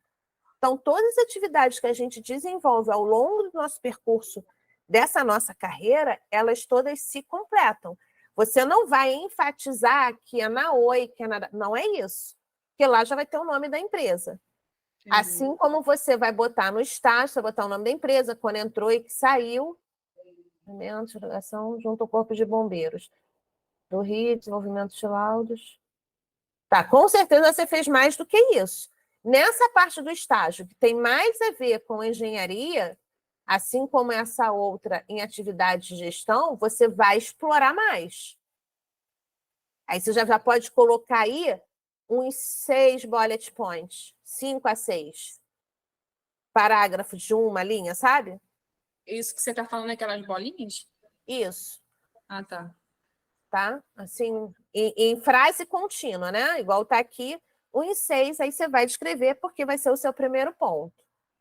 Então, todas as atividades que a gente desenvolve ao longo do nosso percurso dessa nossa carreira, elas todas se completam. Você não vai enfatizar que é na Oi, que é na... Não é isso. Porque lá já vai ter o nome da empresa. Assim como você vai botar no estágio, você vai botar o nome da empresa, quando entrou e que saiu, junto ao Corpo de Bombeiros do Rio, desenvolvimento de laudos. Tá, com certeza você fez mais do que isso. Nessa parte do estágio, que tem mais a ver com engenharia, assim como essa outra em atividade de gestão, você vai explorar mais. Aí você já pode colocar aí uns 6 bullet points, 5 a 6. Parágrafos de uma linha, sabe? Isso que você está falando, aquelas bolinhas? Isso. Ah, tá. Tá? Assim, em frase contínua, né? Igual tá aqui, uns 6, aí você vai descrever, porque vai ser o seu primeiro ponto.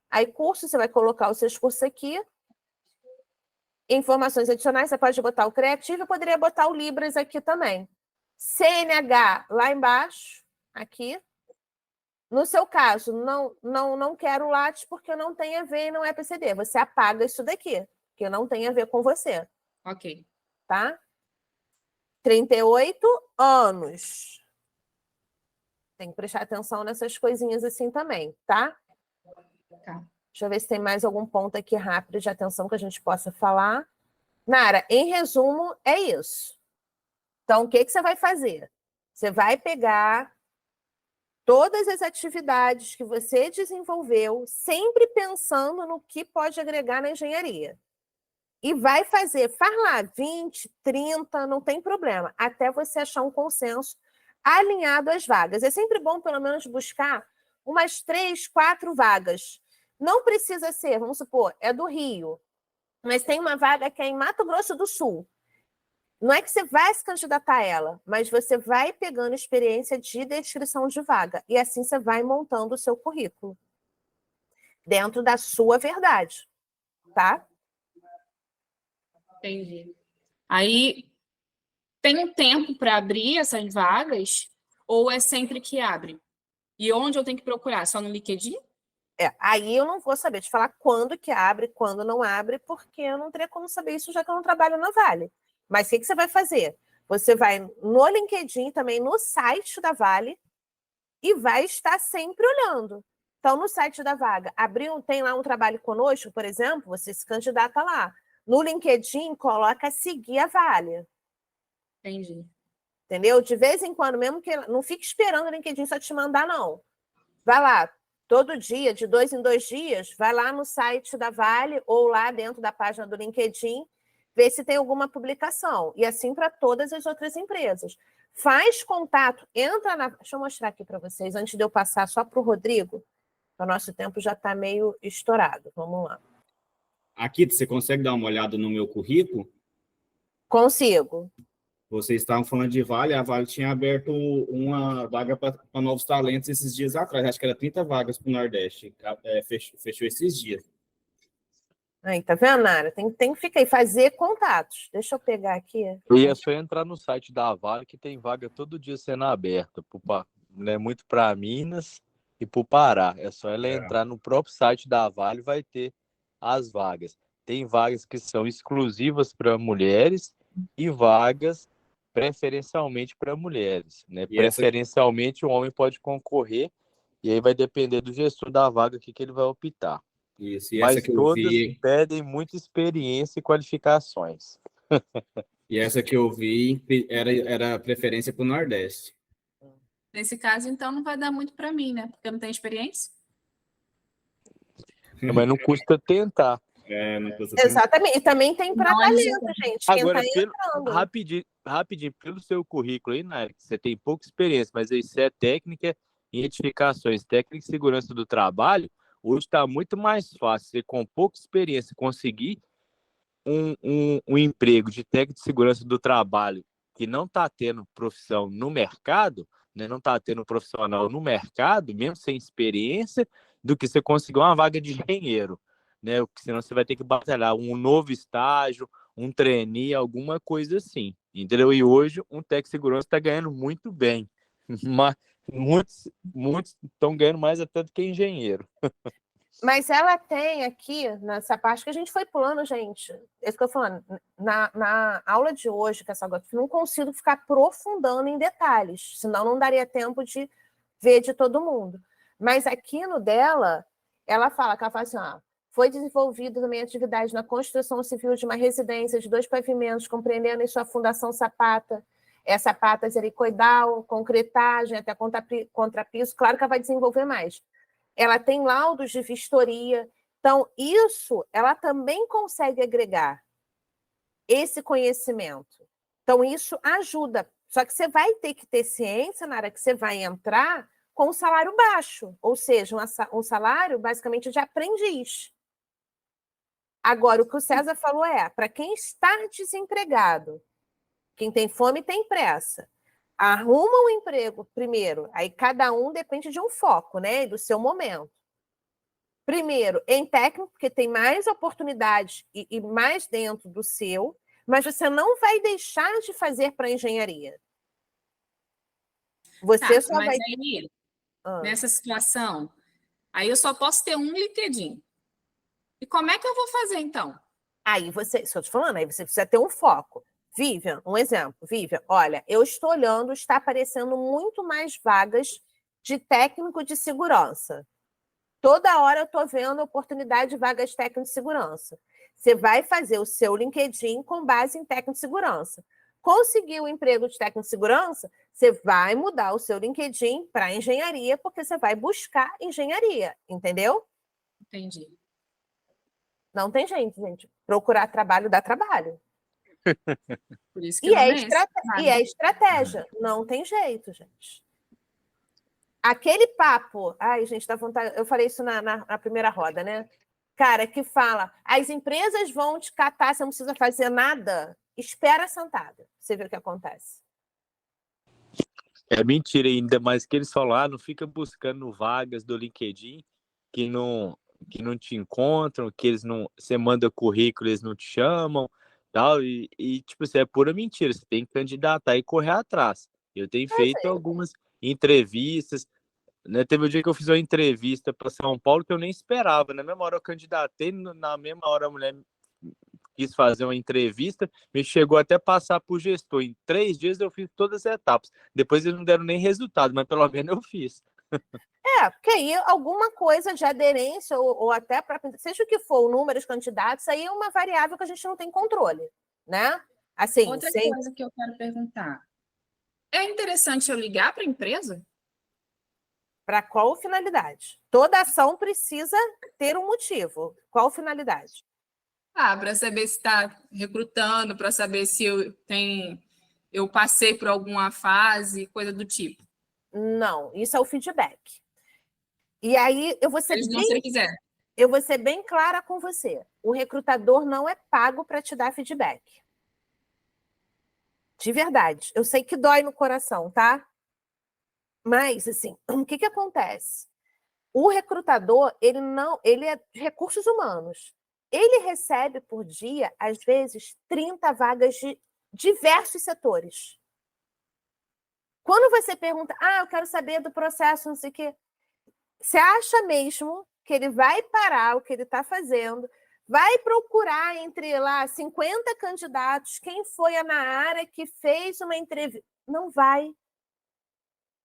Aí, curso, você vai colocar os seus cursos aqui. Informações adicionais, você pode botar o Criativo, eu poderia botar o Libras aqui também. CNH, lá embaixo, aqui. No seu caso, não quero Lattes porque não tem a ver e não é PCD. Você apaga isso daqui, porque não tem a ver com você. Ok. Tá? 38 anos. Tem que prestar atenção nessas coisinhas assim também, tá? Tá. Deixa eu ver se tem mais algum ponto aqui rápido de atenção que a gente possa falar. Nara, em resumo, é isso. Então, o que você vai fazer? Você vai pegar todas as atividades que você desenvolveu, sempre pensando no que pode agregar na engenharia. E vai fazer, faz lá 20, 30, não tem problema, até você achar um consenso alinhado às vagas. É sempre bom, pelo menos, buscar umas 3, 4 vagas. Não precisa ser, vamos supor, é do Rio, mas tem uma vaga que é em Mato Grosso do Sul. Não é que você vai se candidatar a ela, mas você vai pegando experiência de descrição de vaga. E assim você vai montando o seu currículo. Dentro da sua verdade. Tá? Entendi. Aí, tem um tempo para abrir essas vagas ou é sempre que abre? E onde eu tenho que procurar? Só no LinkedIn? Aí eu não vou saber te falar quando que abre, quando não abre, porque eu não teria como saber isso, já que eu não trabalho na Vale. Mas o que você vai fazer? Você vai no LinkedIn, também no site da Vale, e vai estar sempre olhando. Então, no site da vaga, tem lá um trabalho conosco, por exemplo, você se candidata lá. No LinkedIn, coloca seguir a Vale. Entendi. Entendeu? De vez em quando, mesmo que não fique esperando o LinkedIn só te mandar, não. Vai lá, todo dia, de 2 em 2 dias, vai lá no site da Vale ou lá dentro da página do LinkedIn, vê se tem alguma publicação. E assim para todas as outras empresas. Faz contato, entra na... Deixa eu mostrar aqui para vocês, antes de eu passar só para o Rodrigo, o nosso tempo já está meio estourado. Vamos lá. Aqui, você consegue dar uma olhada no meu currículo? Consigo. Vocês estavam falando de Vale, a Vale tinha aberto uma vaga para novos talentos esses dias atrás, acho que era 30 vagas para o Nordeste, fechou esses dias. Aí, tá vendo, Nara? Tem que ficar aí, fazer contatos. Deixa eu pegar aqui. E é só entrar no site da Vale, que tem vaga todo dia sendo aberta, né, muito para Minas e para o Pará. É só ela entrar no próprio site da Vale, vai ter as vagas. Tem vagas que são exclusivas para mulheres e vagas preferencialmente para mulheres, né? Preferencialmente o homem pode concorrer e aí vai depender do gestor da vaga que ele vai optar. Isso, e mas essa que eu todas vi... pedem muita experiência e qualificações. E essa que eu vi era preferência para o Nordeste. Nesse caso, então, não vai dar muito para mim, né? Porque eu não tenho experiência. Mas não custa tentar. Não custa Exatamente. E também tem para talento, gente. Agora, rapidinho, pelo seu currículo aí, Nair, você tem pouca experiência, mas isso é técnica em edificações, técnica e segurança do trabalho. Hoje está muito mais fácil você, com pouca experiência, conseguir um emprego de técnico de segurança do trabalho que não está tendo profissão no mercado, né, não está tendo profissional no mercado, mesmo sem experiência, do que você conseguir uma vaga de engenheiro, né? Porque senão você vai ter que batalhar um novo estágio, um trainee, alguma coisa assim, entendeu? E hoje um técnico de segurança está ganhando muito bem, mas muitos estão ganhando mais até do que engenheiro. Mas ela tem aqui, nessa parte que a gente foi pulando, gente, é isso que eu tô falando, na aula de hoje, que essa agora, não consigo ficar aprofundando em detalhes, senão não daria tempo de ver de todo mundo. Mas aqui no dela, ela fala assim, ó, foi desenvolvida também atividade na construção civil de uma residência de 2 pavimentos, compreendendo em sua fundação sapata, sapatas helicoidal, concretagem, até contrapiso, claro que ela vai desenvolver mais. Ela tem laudos de vistoria. Então, isso, ela também consegue agregar esse conhecimento. Então, isso ajuda. Só que você vai ter que ter ciência na hora que você vai entrar com um salário baixo, ou seja, um salário basicamente de aprendiz. Agora, o que o César falou para quem está desempregado, quem tem fome tem pressa. Arruma um emprego primeiro, aí cada um depende de um foco, né, do seu momento. Primeiro, em técnico, porque tem mais oportunidades e mais dentro do seu, mas você não vai deixar de fazer para engenharia. Você só vai... Aí, nessa situação, aí eu só posso ter um LinkedIn. E como é que eu vou fazer, então? Aí você, estou te falando, aí você precisa ter um foco. Vivian, um exemplo. Vivian, olha, eu estou olhando, está aparecendo muito mais vagas de técnico de segurança. Toda hora eu estou vendo oportunidade de vagas de técnico de segurança. Você vai fazer o seu LinkedIn com base em técnico de segurança. Conseguiu o emprego de técnico de segurança, você vai mudar o seu LinkedIn para engenharia, porque você vai buscar engenharia, entendeu? Entendi. Não tem jeito, gente. Procurar trabalho dá trabalho. Por isso que é estratégia. Não tem jeito, gente. Aquele papo... Ai, gente, dá vontade... Eu falei isso na primeira roda, né? Cara, que fala, as empresas vão te catar, você não precisa fazer nada, espera sentada. Você vê o que acontece. É mentira, ainda mais que eles falam, não fica buscando vagas do LinkedIn que não te encontram, que eles não... Você manda currículo, eles não te chamam, tal, e tipo assim, é pura mentira, você tem que candidatar e correr atrás. Eu tenho feito algumas entrevistas, né? Teve um dia que eu fiz uma entrevista para São Paulo que eu nem esperava, na mesma hora eu candidatei, na mesma hora a mulher quis fazer uma entrevista, me chegou até passar por gestor, em 3 dias eu fiz todas as etapas, depois eles não deram nem resultado, mas pelo menos eu fiz. Porque aí alguma coisa de aderência ou até para seja o que for, o número de candidatos, aí é uma variável que a gente não tem controle, né? Assim, Outra sem... coisa que eu quero perguntar. É interessante eu ligar para a empresa? Para qual finalidade? Toda ação precisa ter um motivo. Qual finalidade? Para saber se está recrutando, para saber se eu passei por alguma fase, coisa do tipo. Não, isso é o feedback. E aí eu vou ser Eles não se quiser. Eu vou ser bem clara com você. O recrutador não é pago para te dar feedback. De verdade. Eu sei que dói no coração, tá? Mas, assim, o que acontece? O recrutador, ele é de recursos humanos. Ele recebe por dia, às vezes, 30 vagas de diversos setores. Quando você pergunta, eu quero saber do processo, não sei o quê, você acha mesmo que ele vai parar o que ele está fazendo, vai procurar entre lá 50 candidatos quem foi a Nahara que fez uma entrevista? Não vai.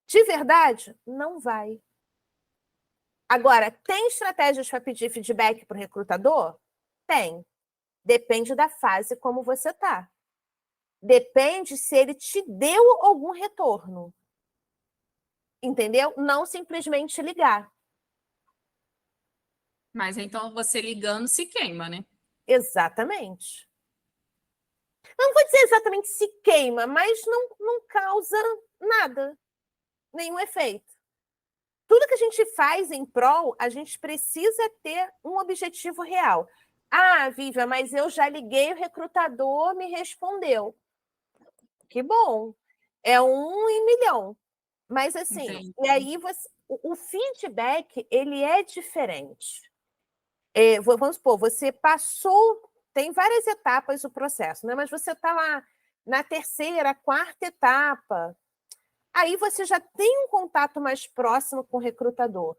De verdade, não vai. Agora, tem estratégias para pedir feedback para o recrutador? Tem. Depende da fase como você está. Depende se ele te deu algum retorno. Entendeu? Não simplesmente ligar. Mas então você ligando se queima, né? Exatamente. Não vou dizer exatamente se queima, mas não causa nada, nenhum efeito. Tudo que a gente faz em prol, a gente precisa ter um objetivo real. Vivian, mas eu já liguei, o recrutador me respondeu. Que bom. É 1 em milhão. Mas assim, Entendi. E aí o feedback, ele é diferente. Vamos supor, você passou, tem várias etapas do processo, né? Mas você está lá na terceira, quarta etapa. Aí você já tem um contato mais próximo com o recrutador.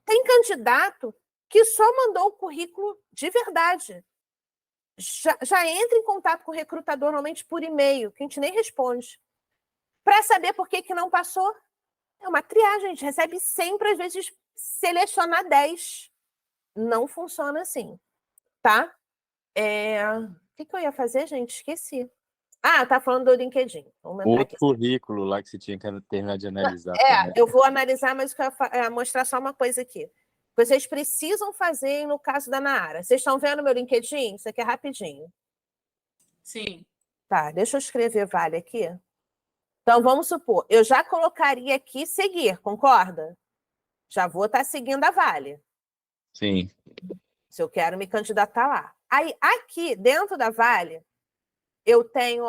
Tem candidato que só mandou o currículo de verdade. Já entra em contato com o recrutador normalmente por e-mail, que a gente nem responde. Para saber por que não passou. É uma triagem, a gente recebe sempre, às vezes, selecionar 10. Não funciona assim, tá? O que eu ia fazer, gente? Esqueci. Tá falando do LinkedIn. Vamos entrar Outro aqui. currículo lá que você tinha que terminar de analisar. Eu vou analisar, mas eu quero mostrar só uma coisa aqui. Vocês precisam fazer no caso da Nahara. Vocês estão vendo meu LinkedIn? Isso aqui é rapidinho. Sim. Tá, deixa eu escrever Vale aqui. Então, vamos supor, eu já colocaria aqui seguir, concorda? Já vou estar seguindo a Vale. Sim. Se eu quero me candidatar lá. Aí, aqui, dentro da Vale, eu tenho,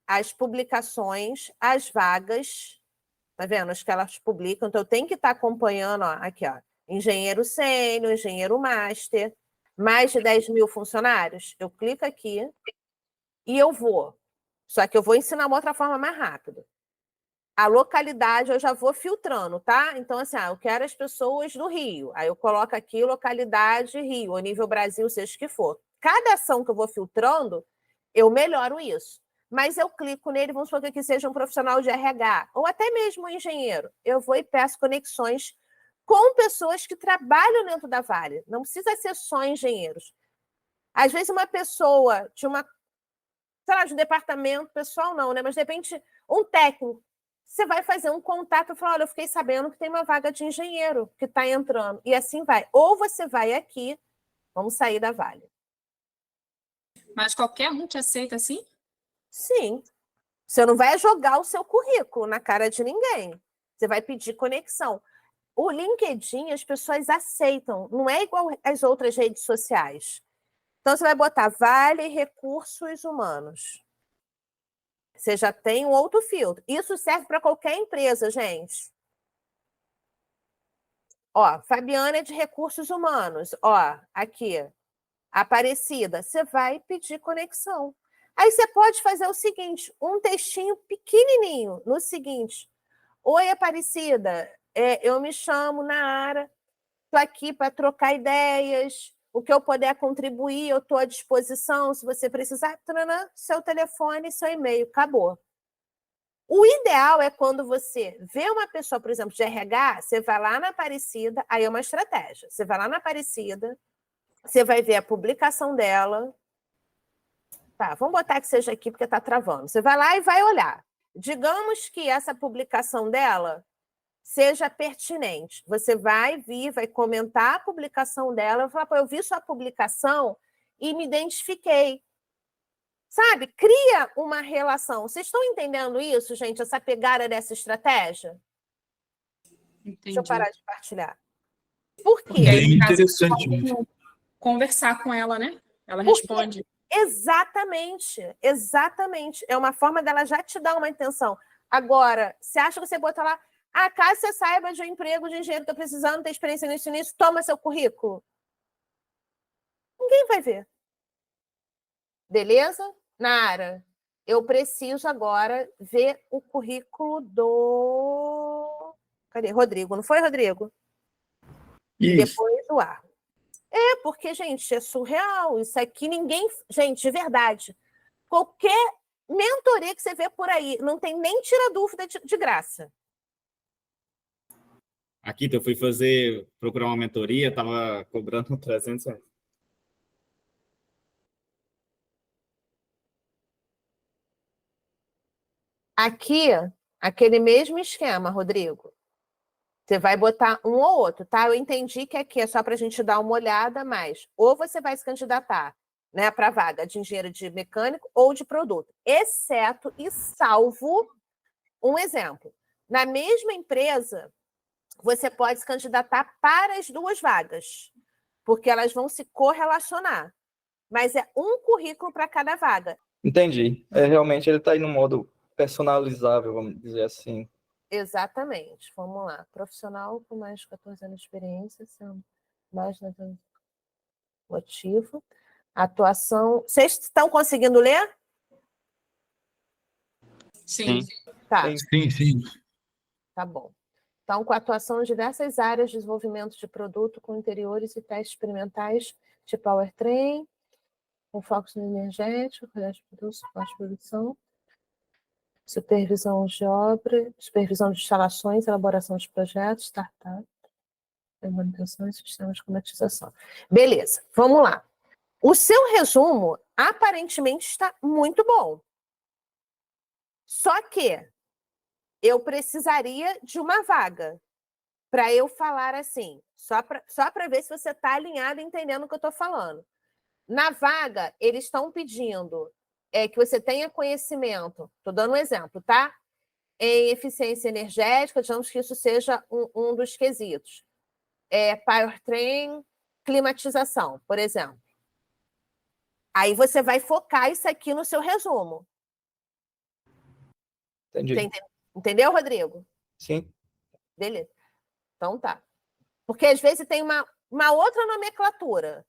as publicações, as vagas, tá vendo? As que elas publicam. Então, eu tenho que estar acompanhando, aqui, engenheiro sênior, engenheiro master, mais de 10 mil funcionários. Eu clico aqui e eu vou. Só que eu vou ensinar uma outra forma mais rápida. A localidade eu já vou filtrando, tá? Então, assim, eu quero as pessoas do Rio. Aí eu coloco aqui localidade Rio, ou nível Brasil, seja o que for. Cada ação que eu vou filtrando, eu melhoro isso. Mas eu clico nele, vamos supor que aqui seja um profissional de RH, ou até mesmo um engenheiro. Eu vou e peço conexões com pessoas que trabalham dentro da Vale. Não precisa ser só engenheiros. Às vezes uma pessoa de de um departamento pessoal não, né? Mas de repente um técnico, você vai fazer um contato e falar, olha, eu fiquei sabendo que tem uma vaga de engenheiro que está entrando. E assim vai. Ou você vai aqui, vamos sair da Vale. Mas qualquer um te aceita assim? Sim. Você não vai jogar o seu currículo na cara de ninguém. Você vai pedir conexão. O LinkedIn, as pessoas aceitam. Não é igual às outras redes sociais. Então, você vai botar Vale Recursos Humanos. Você já tem um outro filtro. Isso serve para qualquer empresa, gente. Fabiana é de Recursos Humanos. Aqui, Aparecida. Você vai pedir conexão. Aí você pode fazer o seguinte, um textinho pequenininho no seguinte. Oi, Aparecida. Eu me chamo Nahara. Estou aqui para trocar ideias. O que eu puder contribuir, eu estou à disposição. Se você precisar, seu telefone, seu e-mail. Acabou. O ideal é quando você vê uma pessoa, por exemplo, de RH, você vai lá na Aparecida, aí é uma estratégia. Você vai lá na Aparecida, você vai ver a publicação dela, Tá, vamos botar que seja aqui, porque está travando. Você vai lá e vai olhar. Digamos que essa publicação dela seja pertinente. Você vai vir, vai comentar a publicação dela, vai falar, pô, eu vi sua publicação e me identifiquei. Sabe? Cria uma relação. Vocês estão entendendo isso, gente? Essa pegada dessa estratégia? Entendi. Deixa eu parar de partilhar. Por quê? Bem interessante. Conversar com ela, né? Ela responde. Exatamente, exatamente. É uma forma dela já te dar uma intenção. Agora, você acha que você bota lá, caso você saiba de um emprego de engenheiro, estou precisando ter experiência nisso, toma seu currículo. Ninguém vai ver. Beleza? Nara, eu preciso agora ver o currículo do... Cadê? Rodrigo, não foi, Rodrigo? Isso. Depois do ar. Porque, gente, é surreal. Isso aqui ninguém... Gente, de verdade. Qualquer mentoria que você vê por aí, não tem nem tira dúvida de graça. Aqui, eu fui procurar uma mentoria, tava cobrando 300 reais. Aqui, aquele mesmo esquema, Rodrigo. Você vai botar um ou outro, tá? Eu entendi que aqui é só para a gente dar uma olhada, mas ou você vai se candidatar, né, para a vaga de engenheiro de mecânico ou de produto, exceto e salvo um exemplo. Na mesma empresa, você pode se candidatar para as duas vagas, porque elas vão se correlacionar. Mas é um currículo para cada vaga. Entendi. Realmente ele está aí no modo personalizável, vamos dizer assim. Exatamente. Vamos lá. Profissional com mais de 14 anos de experiência, mais de motivo. Atuação. Vocês estão conseguindo ler? Sim. Tá. Sim. Tá bom. Então, com atuação em diversas áreas de desenvolvimento de produto com interiores e testes experimentais de powertrain, com foco no energético, projeto de produto, suporte de produção, supervisão de obra, supervisão de instalações, elaboração de projetos, startup, manutenção e sistemas de comatização. Beleza, vamos lá. O seu resumo aparentemente está muito bom. Só que eu precisaria de uma vaga para eu falar assim, só para ver se você está alinhado e entendendo o que eu estou falando. Na vaga, eles estão pedindo que você tenha conhecimento, estou dando um exemplo, tá? Em eficiência energética, digamos que isso seja um dos quesitos. Powertrain, climatização, por exemplo. Aí você vai focar isso aqui no seu resumo. Entendi. Entendeu, Rodrigo? Sim. Beleza. Então tá. Porque às vezes tem uma outra nomenclatura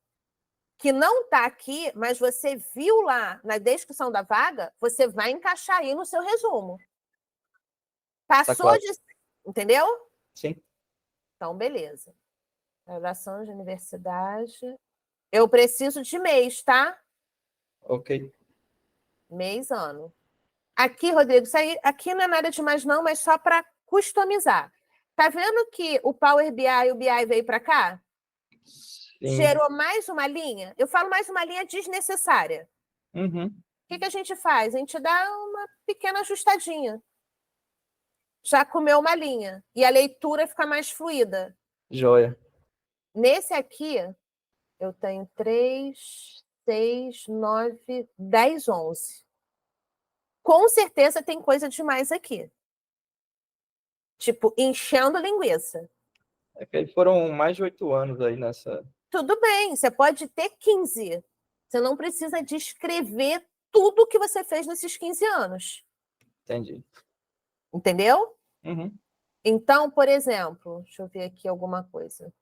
que não está aqui, mas você viu lá na descrição da vaga, você vai encaixar aí no seu resumo. Passou Tá claro. de... Entendeu? Sim. Então, beleza. Graduação de universidade. Eu preciso de mês, tá? Ok. Mês, ano. Aqui, Rodrigo, isso aí, aqui não é nada demais não, mas só para customizar. Tá vendo que o Power BI e o BI veio para cá? Sim. Gerou mais uma linha? Eu falo mais uma linha desnecessária. Uhum. O que a gente faz? A gente dá uma pequena ajustadinha. Já comeu uma linha. E a leitura fica mais fluida. Joia. Nesse aqui, eu tenho 3, 6, 9, 10, 11. Com certeza tem coisa demais aqui. Tipo, enchendo linguiça. É que aí foram mais de 8 anos aí nessa... Tudo bem, você pode ter 15. Você não precisa descrever tudo que você fez nesses 15 anos. Entendi. Entendeu? Uhum. Então, por exemplo, deixa eu ver aqui alguma coisa.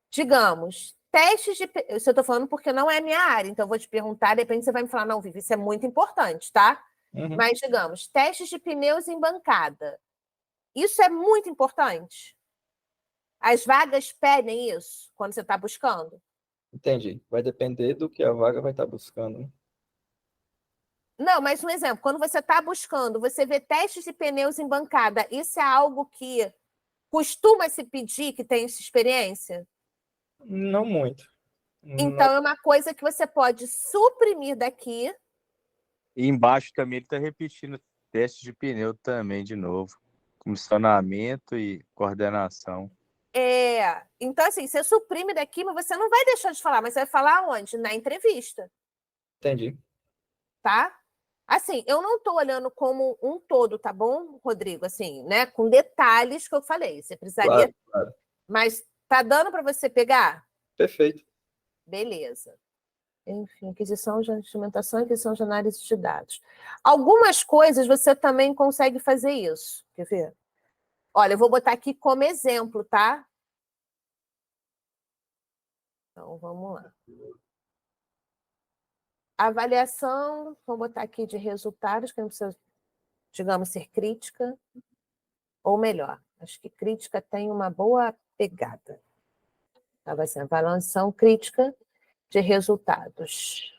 Digamos, testes de... Isso eu estou falando porque não é minha área, então eu vou te perguntar, de repente você vai me falar, não, Vivi, isso é muito importante, tá? Uhum. Mas, digamos, testes de pneus em bancada. Isso é muito importante. As vagas pedem isso quando você está buscando? Entendi. Vai depender do que a vaga vai estar buscando, né? Não, mas um exemplo, quando você está buscando, você vê testes de pneus em bancada, isso é algo que costuma se pedir que tem essa experiência? Não muito. Então, é uma coisa que você pode suprimir daqui E embaixo também ele está repetindo teste de pneu também, de novo. Comissionamento e coordenação. Então, assim, você suprime daqui, mas você não vai deixar de falar, mas você vai falar onde? Na entrevista, Entendi. tá? Assim, eu não estou olhando como um todo, tá bom, Rodrigo? Assim, né? Com detalhes que eu falei. Você precisaria. Claro. Mas tá dando para você pegar? Perfeito. Beleza. Enfim, aquisição de instrumentação e aquisição de análise de dados. Algumas coisas você também consegue fazer isso. Quer ver? Olha, eu vou botar aqui como exemplo, tá? Então, vamos lá. Avaliação, vou botar aqui de resultados, que não precisa, digamos, ser crítica. Ou melhor, acho que crítica tem uma boa pegada. Tá, vai ser avaliação crítica de resultados.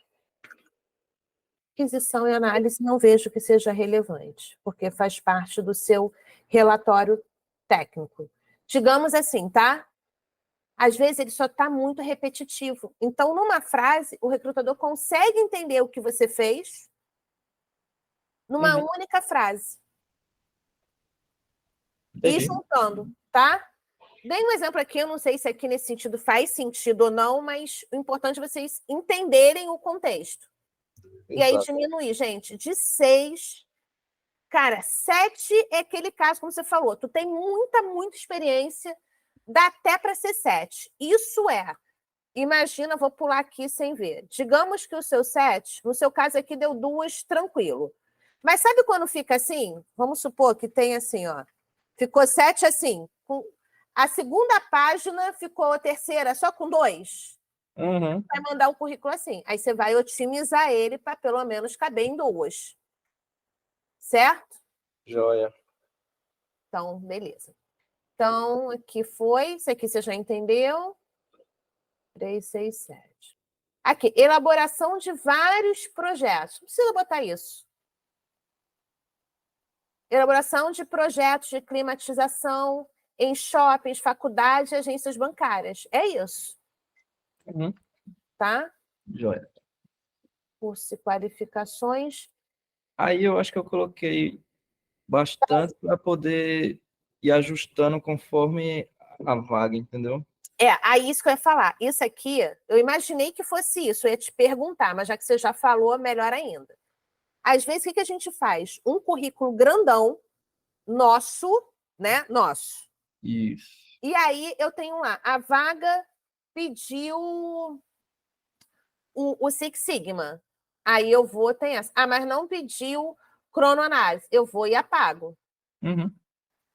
Aquisição e análise não vejo que seja relevante, porque faz parte do seu relatório técnico. Digamos assim, tá? Às vezes ele só está muito repetitivo. Então, numa frase, o recrutador consegue entender o que você fez numa única frase. Entendi. E juntando, tá? Dei um exemplo aqui, eu não sei se aqui nesse sentido faz sentido ou não, mas o importante é vocês entenderem o contexto. E aí diminuir, gente, de 6. Cara, 7 é aquele caso, como você falou, tu tem muita experiência, dá até para ser 7. Isso imagina, vou pular aqui sem ver. Digamos que o seu 7, no seu caso aqui deu 2, tranquilo. Mas sabe quando fica assim? Vamos supor que tem assim, ó. Ficou 7 assim. A segunda página ficou a terceira só com 2. Vai mandar o currículo assim. Aí você vai otimizar ele para pelo menos caber em 2. Certo? Joia. Então, beleza. Então, aqui foi. Isso aqui você já entendeu. 3, 6, 7. Aqui, elaboração de vários projetos. Não precisa botar isso. Elaboração de projetos de climatização em shoppings, faculdades e agências bancárias. É isso. Tá? Joia. Curso e qualificações. Aí eu acho que eu coloquei bastante para poder ir ajustando conforme a vaga, entendeu? Aí isso que eu ia falar. Isso aqui, eu imaginei que fosse isso. Eu ia te perguntar, mas já que você já falou, melhor ainda. Às vezes, o que a gente faz? Um currículo grandão, nosso, né? Nosso. Isso. E aí, eu tenho lá, a vaga pediu o Six Sigma. Aí eu vou, tem essa. Ah, mas não pediu cronoanálise. Eu vou e apago.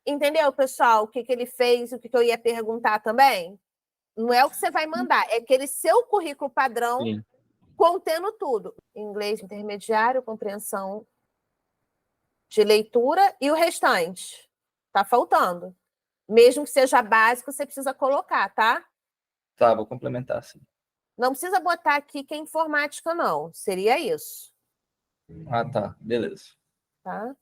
Entendeu, pessoal? O que ele fez, o que eu ia perguntar também? Não é o que você vai mandar, é aquele seu currículo padrão contendo tudo. Inglês intermediário, compreensão de leitura e o restante. Tá faltando. Mesmo que seja básico, você precisa colocar, tá? Tá, vou complementar, sim. Não precisa botar aqui que é informática, não. Seria isso. Ah, tá. Beleza. Tá?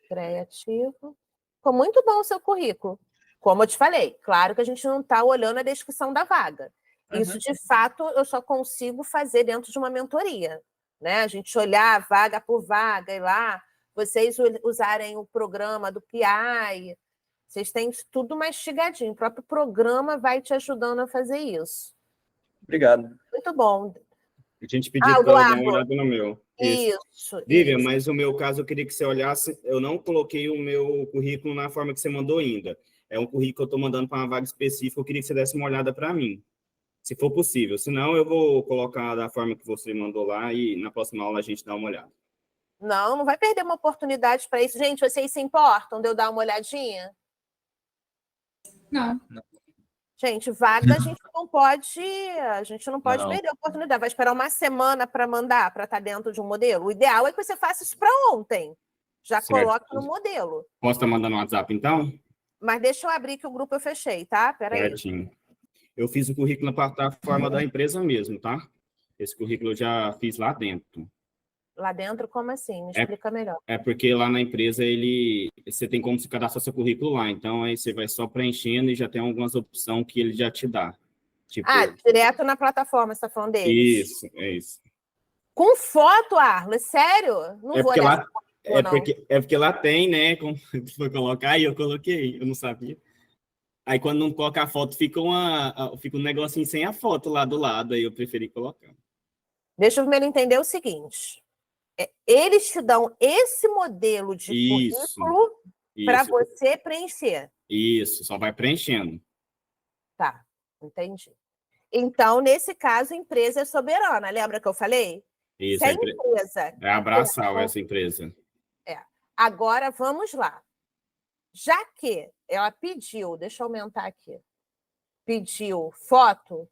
Criativo. Ficou muito bom o seu currículo. Como eu te falei, claro que a gente não está olhando a descrição da vaga. Isso, de fato, eu só consigo fazer dentro de uma mentoria. Né? A gente olhar vaga por vaga e lá, vocês usarem o programa do PI, vocês têm tudo mastigadinho. O próprio programa vai te ajudando a fazer isso. Obrigado. Muito bom. A gente pediu para dar uma olhada no meu. Isso. Vivian, mas o meu caso eu queria que você olhasse. Eu não coloquei o meu currículo na forma que você mandou ainda. É um currículo que eu estou mandando para uma vaga específica. Eu queria que você desse uma olhada para mim, se for possível. Senão, eu vou colocar da forma que você mandou lá e na próxima aula a gente dá uma olhada. Não vai perder uma oportunidade para isso. Gente, vocês se importam de eu dar uma olhadinha? Não. Gente, vaga a gente não pode perder a oportunidade. Vai esperar uma semana para mandar, para estar dentro de um modelo. O ideal é que você faça isso para ontem. Já coloca no modelo. Posso estar mandando no WhatsApp, então? Mas deixa eu abrir que o grupo eu fechei, tá? Peraí. Certinho. Eu fiz o currículo na plataforma da empresa mesmo, tá? Esse currículo eu já fiz lá dentro. Lá dentro, como assim? Me explica melhor. É porque lá na empresa você tem como se cadastrar seu currículo lá. Então, aí você vai só preenchendo e já tem algumas opções que ele já te dá. Tipo, direto na plataforma, você está falando deles? Isso, é isso. Com foto, Arla? Sério? Não É vou porque nessa. lá, é porque lá tem, né? Como foi colocar, e eu coloquei, eu não sabia. Aí quando não coloca a foto, fica um negocinho sem a foto lá do lado, aí eu preferi colocar. Deixa eu primeiro entender o seguinte. Eles te dão esse modelo de Isso, currículo para isso, você preencher. isso, só vai preenchendo. Tá, entendi. Então, nesse caso, a empresa é soberana. Lembra que eu falei? Isso, Se a empresa... é a Abraçal, essa empresa. Agora, vamos lá. Já que ela pediu, deixa eu aumentar aqui, pediu foto,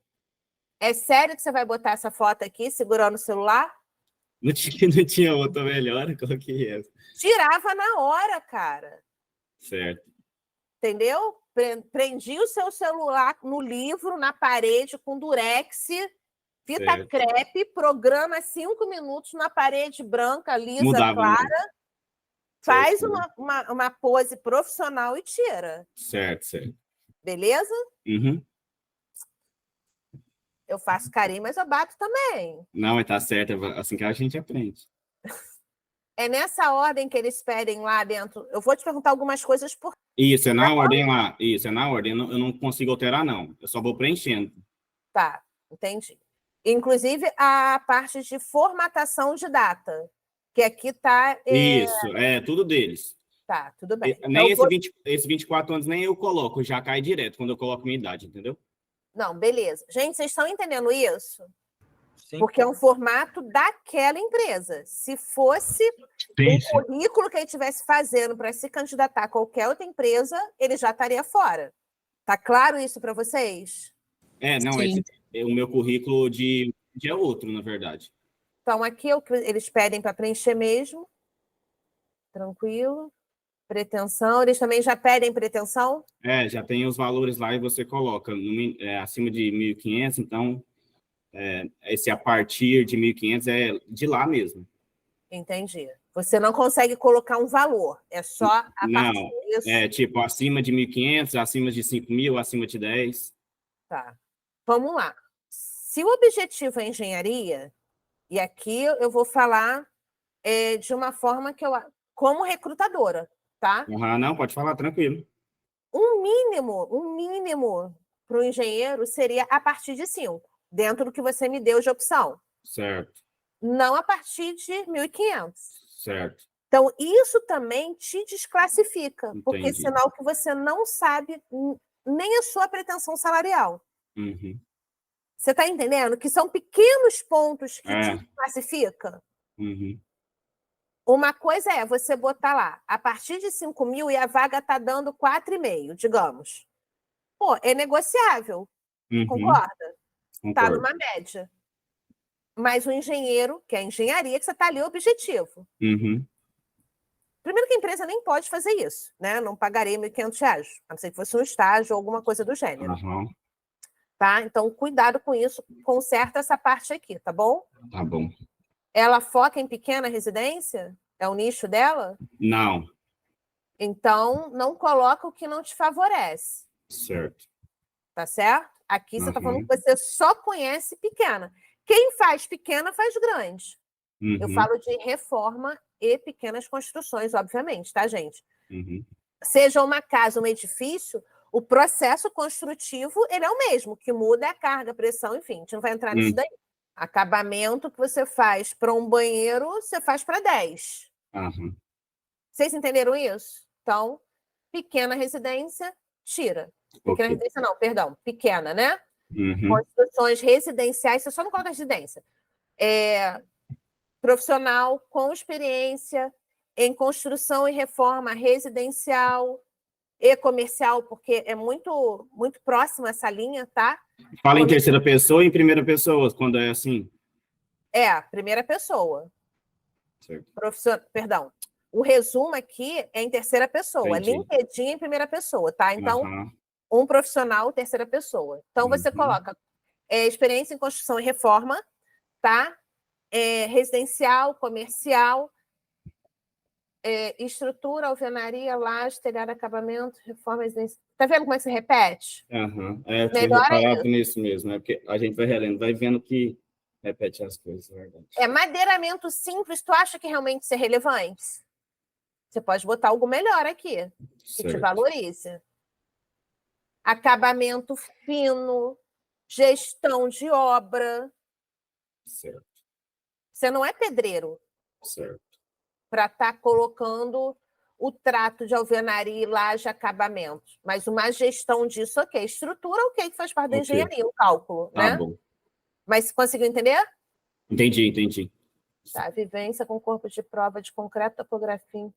é sério que você vai botar essa foto aqui, segurando o celular? Não tinha outra melhor, eu coloquei essa. Tirava na hora, cara. Certo. Entendeu? Prendi o seu celular no livro, na parede, com durex, fita Certo. crepe, programa 5 minutos na parede branca, lisa, Mudava, clara, faz certo. uma pose profissional e tira. Certo, certo. Beleza? Uhum. Eu faço carinho, mas eu bato também. Não, mas tá certo, é assim que a gente aprende. É nessa ordem que eles pedem lá dentro. Eu vou te perguntar algumas coisas por... Isso, é na ordem lá. Isso, é na ordem. Eu não consigo alterar, não. Eu só vou preenchendo. Tá, entendi. Inclusive a parte de formatação de data, que aqui está... Isso, é tudo deles. Tá, tudo bem. Nem esse 24 anos nem eu coloco, já cai direto quando eu coloco minha idade, entendeu? Não, beleza. Gente, vocês estão entendendo isso? Sim. Porque é um formato daquela empresa. Se fosse um currículo que ele estivesse fazendo para se candidatar a qualquer outra empresa, ele já estaria fora. Tá claro isso para vocês? Não, Sim. o meu currículo de é outro, na verdade. Então, aqui é o que eles pedem para preencher mesmo. Tranquilo. Pretensão. Eles também já pedem pretensão? Já tem os valores lá e você coloca acima de 1.500, então esse a partir de 1.500 é de lá mesmo. Entendi. Você não consegue colocar um valor, é só a Não, partir disso. tipo acima de 1.500, acima de 5.000, acima de 10. Tá. Vamos lá. Se o objetivo é engenharia, e aqui eu vou falar de uma forma que eu... Como recrutadora, tá? Não, pode falar, tranquilo. Um mínimo para o engenheiro seria a partir de 5, dentro do que você me deu de opção. Certo, Não a partir de 1.500. certo. Então, isso também te desclassifica, Entendi. porque é sinal que você não sabe nem a sua pretensão salarial. Uhum. Você está entendendo? Que são pequenos pontos que te desclassificam. Uhum. Uma coisa é você botar lá, a partir de 5.000 e a vaga está dando 4,5, digamos. Pô, é negociável, Uhum. concorda? Está Concordo. numa média. Mas o engenheiro, que é a engenharia, que você está ali o objetivo. Uhum. Primeiro que a empresa nem pode fazer isso, né? Não pagaria R$1.500, a não ser que fosse um estágio ou alguma coisa do gênero. Uhum. Tá? Então, cuidado com isso, conserta essa parte aqui, tá bom? Tá bom. Ela foca em pequena residência? É o nicho dela? Não. Então, não coloca o que não te favorece. Certo. Tá certo? Aqui você está falando que você só conhece pequena. Quem faz pequena, faz grande. Uhum. Eu falo de reforma e pequenas construções, obviamente, tá, gente? Uhum. Seja uma casa, um edifício, o processo construtivo ele é o mesmo, o que muda é a carga, a pressão, enfim, a gente não vai entrar nisso daí. Acabamento que você faz para um banheiro, você faz para 10. Uhum. Vocês entenderam isso? Então, pequena residência, tira. Pequena residência não, perdão, pequena, né? Uhum. Construções residenciais, você só não coloca residência. Profissional com experiência em construção e reforma residencial e comercial, porque é muito, muito próxima essa linha, tá? Fala em terceira pessoa ou em primeira pessoa, quando é assim? Primeira pessoa. Certo. Perdão. O resumo aqui é em terceira pessoa. Entendi. LinkedIn em primeira pessoa, tá? Então, um profissional, terceira pessoa. Então, você coloca experiência em construção e reforma, tá? Residencial, comercial, estrutura, alvenaria, laje, telhado, acabamento, reforma residencial. Tá vendo como é que se repete? Eu tinha reparado nisso mesmo, né? Porque a gente vai relendo, vai vendo que Repete as coisas, é verdade. Madeiramento simples, tu acha que realmente isso é relevante? Você pode botar algo melhor aqui, que te valorize. Acabamento fino, gestão de obra. Certo. Você não é pedreiro Certo. para estar colocando o trato de alvenaria e laje acabamento. Mas uma gestão disso, ok. Estrutura, ok, que faz parte da engenharia, o cálculo, né? Bom. Mas conseguiu entender? Entendi. Tá, vivência com corpo de prova de concreto, topografia.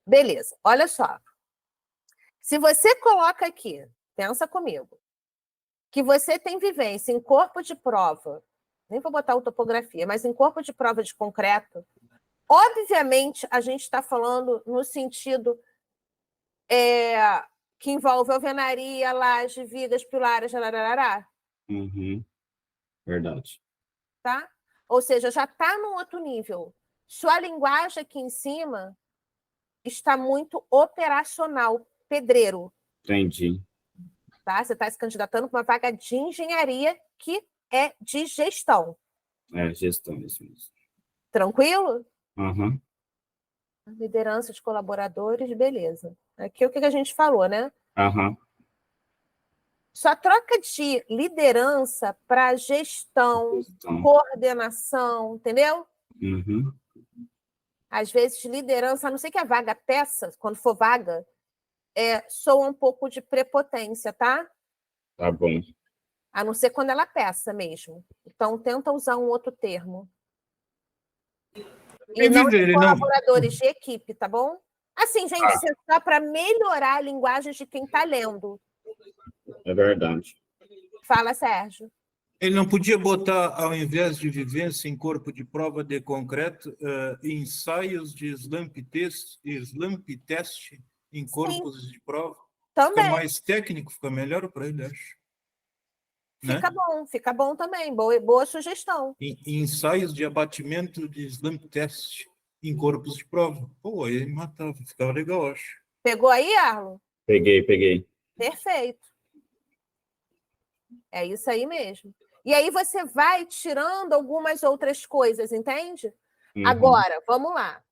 Beleza, olha só. Se você coloca aqui, pensa comigo, que você tem vivência em corpo de prova, nem vou botar o topografia, mas em corpo de prova de concreto, obviamente a gente está falando no sentido que envolve alvenaria, laje, vigas, pilares, lararará. Verdade. Tá? Ou seja, já está num outro nível. Sua linguagem aqui em cima está muito operacional, pedreiro. Entendi. Tá? Você está se candidatando para uma vaga de engenharia que é de gestão. Gestão, isso mesmo. Tranquilo? Uhum. Liderança de colaboradores, beleza. Aqui é o que a gente falou, né? Uhum. Só troca de liderança para gestão, coordenação, entendeu? Uhum. Às vezes, liderança, a não ser que a vaga peça, quando for vaga, soa um pouco de prepotência, tá? Tá bom. A não ser quando ela peça mesmo. Então, tenta usar um outro termo. E não de colaboradores, de equipe, tá bom? Assim, gente, isso é só para melhorar a linguagem de quem está lendo. É verdade. Fala, Sérgio. Ele não podia botar, ao invés de vivência em corpo de prova de concreto, ensaios de slump test em corpos de prova? Também. Fica mais técnico, fica melhor para ele, acho. Fica bom também. Boa sugestão. Ensaios de abatimento de slump test em corpos de prova. Pô, aí matava, ficava legal, acho. Pegou aí, Arlo? Peguei. Perfeito. É isso aí mesmo. E aí você vai tirando algumas outras coisas, entende? Agora, vamos lá.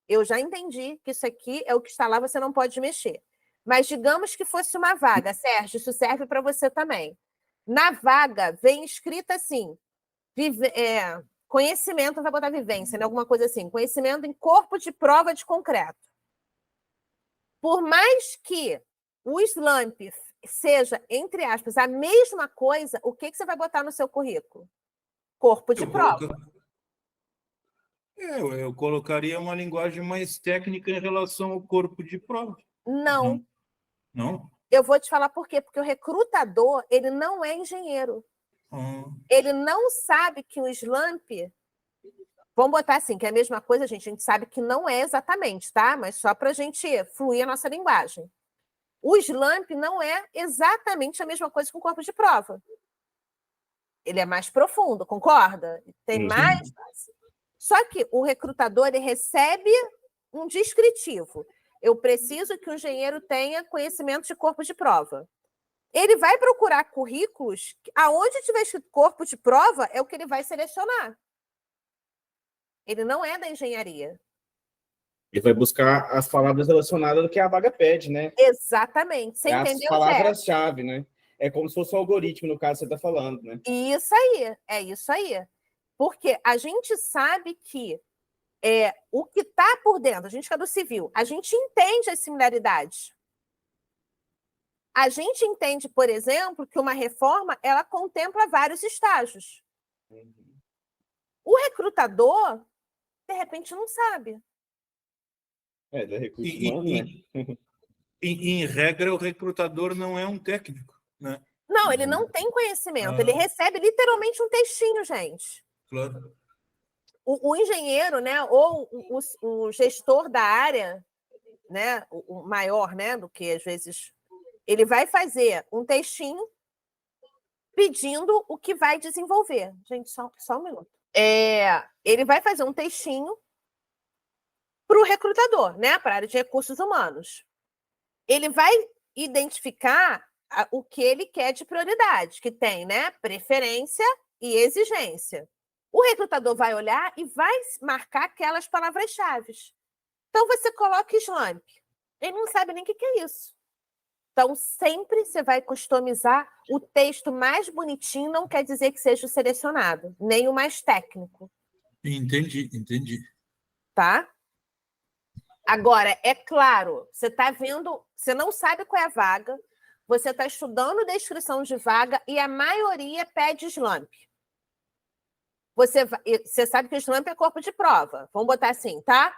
Eu já entendi que isso aqui é o que está lá, você não pode mexer. Mas digamos que fosse uma vaga, Sérgio, isso serve para você também. Na vaga vem escrito assim, conhecimento, vai botar vivência, né? Alguma coisa assim, conhecimento em corpo de prova de concreto. Por mais que o slump seja, entre aspas, a mesma coisa, o que você vai botar no seu currículo? Corpo de prova. Eu colocaria uma linguagem mais técnica em relação ao corpo de prova. Não. Não? Eu vou te falar por quê. Porque o recrutador, ele não é engenheiro. Ele não sabe que o slump... Vamos botar assim, que é a mesma coisa, gente. A gente sabe que não é exatamente, tá? Mas só para a gente fluir a nossa linguagem. O slump não é exatamente a mesma coisa que o corpo de prova. Ele é mais profundo, concorda? Tem mais... Só que o recrutador ele recebe um descritivo. Eu preciso que o engenheiro tenha conhecimento de corpo de prova. Ele vai procurar currículos, aonde tiver escrito corpo de prova, é o que ele vai selecionar. Ele não é da engenharia. Ele vai buscar as palavras relacionadas do que a vaga pede, né? Exatamente. Você entendeu, as palavras-chave, né? É como se fosse o algoritmo, no caso que você está falando, né? Isso aí, é isso aí. Porque a gente sabe que o que está por dentro, a gente que é do civil, a gente entende as similaridades. A gente entende, por exemplo, que uma reforma ela contempla vários estágios. O recrutador, de repente, não sabe. Da recurso humano, né? Em regra, o recrutador não é um técnico, né? Não, ele não tem conhecimento. Ele recebe literalmente um textinho, gente. Claro. O engenheiro, né, ou o gestor da área, né, o maior, né, do que às vezes ele vai fazer um textinho pedindo o que vai desenvolver. Gente, só um minuto. Ele vai fazer um textinho para o recrutador, né, para a área de recursos humanos. Ele vai identificar o que ele quer de prioridade, que tem, né, preferência e exigência. O recrutador vai olhar e vai marcar aquelas palavras-chave. Então, você coloca SLAMP. Ele não sabe nem o que é isso. Então, sempre você vai customizar o texto mais bonitinho, não quer dizer que seja o selecionado, nem o mais técnico. Entendi. Tá? Agora, é claro, você está vendo, você não sabe qual é a vaga, você está estudando descrição de vaga e a maioria pede SLAMP. Você sabe que o SLAMP é corpo de prova. Vamos botar assim, tá?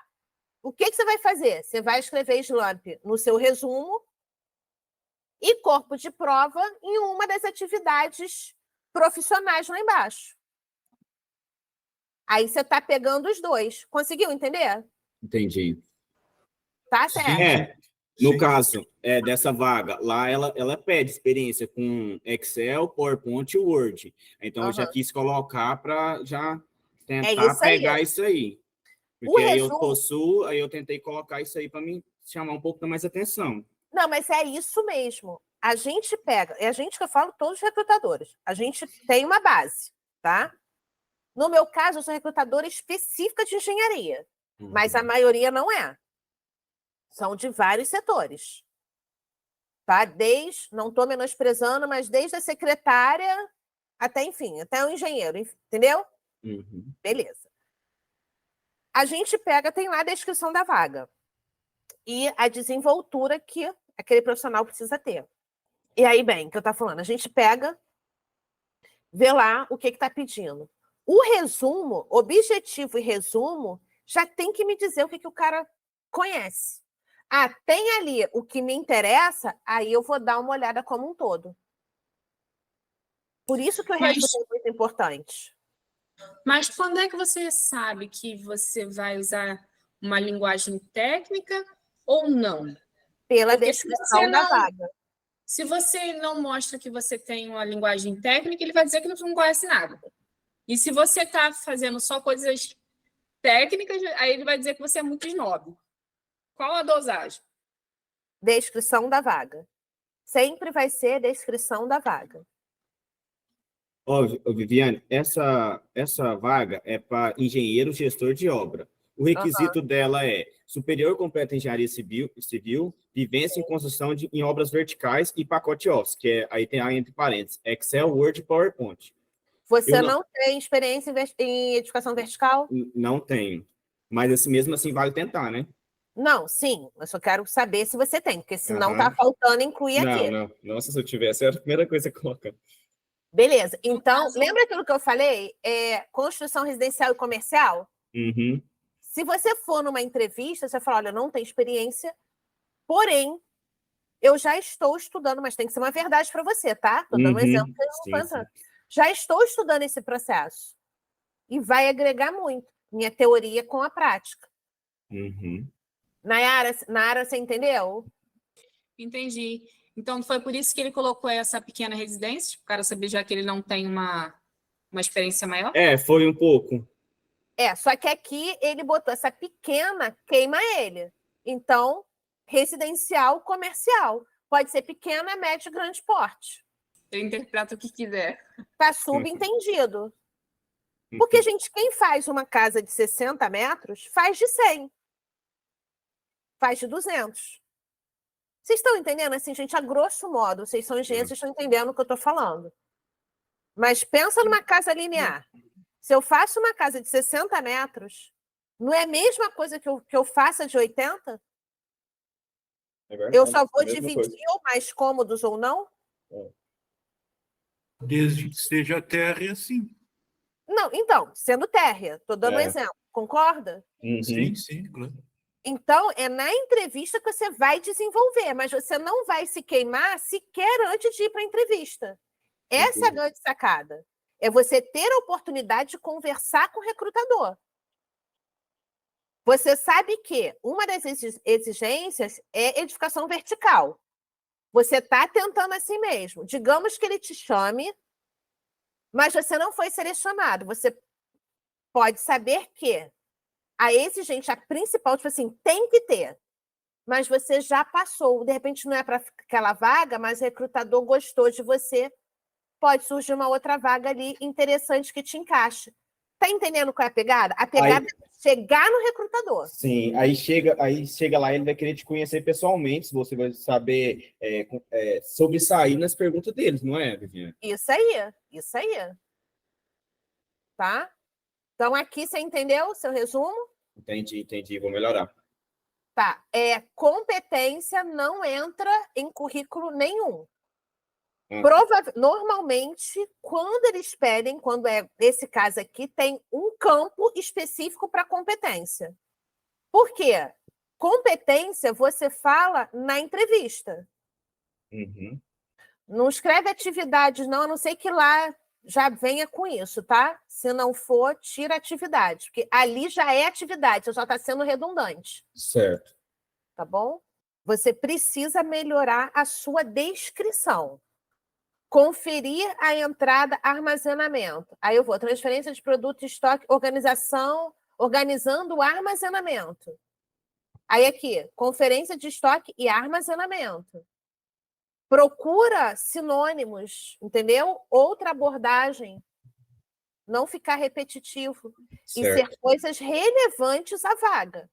O que você vai fazer? Você vai escrever SLAMP no seu resumo e corpo de prova em uma das atividades profissionais lá embaixo. Aí você está pegando os dois. Conseguiu entender? Entendi. Tá certo. No caso dessa vaga, lá ela pede experiência com Excel, PowerPoint e Word. Então, eu já quis colocar para já tentar pegar isso aí. Porque aí eu possuo, aí eu tentei colocar isso aí para me chamar um pouco mais atenção. Não, mas é isso mesmo. A gente pega, é a gente que eu falo, todos os recrutadores. A gente tem uma base, tá? No meu caso, eu sou recrutadora específica de engenharia, mas a maioria não é. São de vários setores. Tá? Não estou menosprezando, mas desde a secretária até, enfim, até o engenheiro, entendeu? Beleza. A gente pega, tem lá a descrição da vaga e a desenvoltura que aquele profissional precisa ter. E aí, bem, que eu estava falando, a gente pega, vê lá o que está pedindo. O resumo, objetivo e resumo, já tem que me dizer o que o cara conhece. Ah, tem ali o que me interessa, aí eu vou dar uma olhada como um todo. Por isso que o resumo é muito importante. Mas quando é que você sabe que você vai usar uma linguagem técnica ou não? Pela descrição da vaga. Se você não mostra que você tem uma linguagem técnica, ele vai dizer que não conhece nada. E se você está fazendo só coisas técnicas, aí ele vai dizer que você é muito snob. Qual a dosagem? Descrição da vaga. Sempre vai ser descrição da vaga. Viviane, essa vaga é para engenheiro gestor de obra. O requisito dela é superior completo em engenharia civil, vivência em construção em obras verticais e pacote Office, que aí tem entre parênteses, Excel, Word e PowerPoint. Você não tem experiência em edificação vertical? Não tenho. Mas mesmo assim vale tentar, né? Não, sim. Eu só quero saber se você tem, porque senão está faltando incluir aqui. Não. Nossa, se eu tivesse, era a primeira coisa que coloca. Beleza. Então, lembra aquilo que eu falei? Construção residencial e comercial? Se você for numa entrevista, você fala, olha, não tem experiência, porém, eu já estou estudando, mas tem que ser uma verdade para você, tá? Estou dando um exemplo. Já estou estudando esse processo. E vai agregar muito. Minha teoria com a prática. Nayara, você entendeu? Entendi. Então, foi por isso que ele colocou essa pequena residência? O cara saber já que ele não tem uma experiência maior? Foi um pouco. Só que aqui ele botou essa pequena, queima ele. Então, residencial, comercial. Pode ser pequena, médio, grande porte. Eu interpreto o que quiser. Está subentendido. Porque, gente, quem faz uma casa de 60 metros, faz de 100. Faz de 200. Vocês estão entendendo? Assim, gente, a grosso modo, vocês são engenheiros, vocês estão entendendo o que eu estou falando. Mas pensa numa casa linear. Se eu faço uma casa de 60 metros, não é a mesma coisa que eu faça de 80? Eu só vou dividir ou mais cômodos ou não? Desde que seja térrea, sim. Não, então, sendo térrea. Estou dando um exemplo. Concorda? Sim, claro. Então, é na entrevista que você vai desenvolver, mas você não vai se queimar sequer antes de ir para a entrevista. Essa é a grande sacada. É você ter a oportunidade de conversar com o recrutador. Você sabe que uma das exigências é edificação vertical. Você está tentando assim mesmo. Digamos que ele te chame, mas você não foi selecionado. Você pode saber que a exigência principal, tipo assim, tem que ter. Mas você já passou. De repente não é para aquela vaga, mas o recrutador gostou de você pode surgir uma outra vaga ali interessante que te encaixe. Tá entendendo qual é a pegada? A pegada é chegar no recrutador. Sim, aí chega lá, ele vai querer te conhecer pessoalmente, você vai saber sobressair nas perguntas deles, não é, Viviane? Isso aí, isso aí. Tá? Então, aqui você entendeu o seu resumo? Entendi, vou melhorar. Tá. Competência não entra em currículo nenhum. Normalmente, quando eles pedem, quando é esse caso aqui, tem um campo específico para competência. Por quê? Competência você fala na entrevista. Uhum. Não escreve atividades, não, a não ser que lá já venha com isso, tá? Se não for, tira atividade, porque ali já é atividade, você já está sendo redundante. Certo. Tá bom? Você precisa melhorar a sua descrição. Conferir a entrada, armazenamento. Aí eu vou, transferência de produto, estoque, organizando o armazenamento. Aí aqui, conferência de estoque e armazenamento. Procura sinônimos, entendeu? Outra abordagem. Não ficar repetitivo. Certo. E ser coisas relevantes à vaga.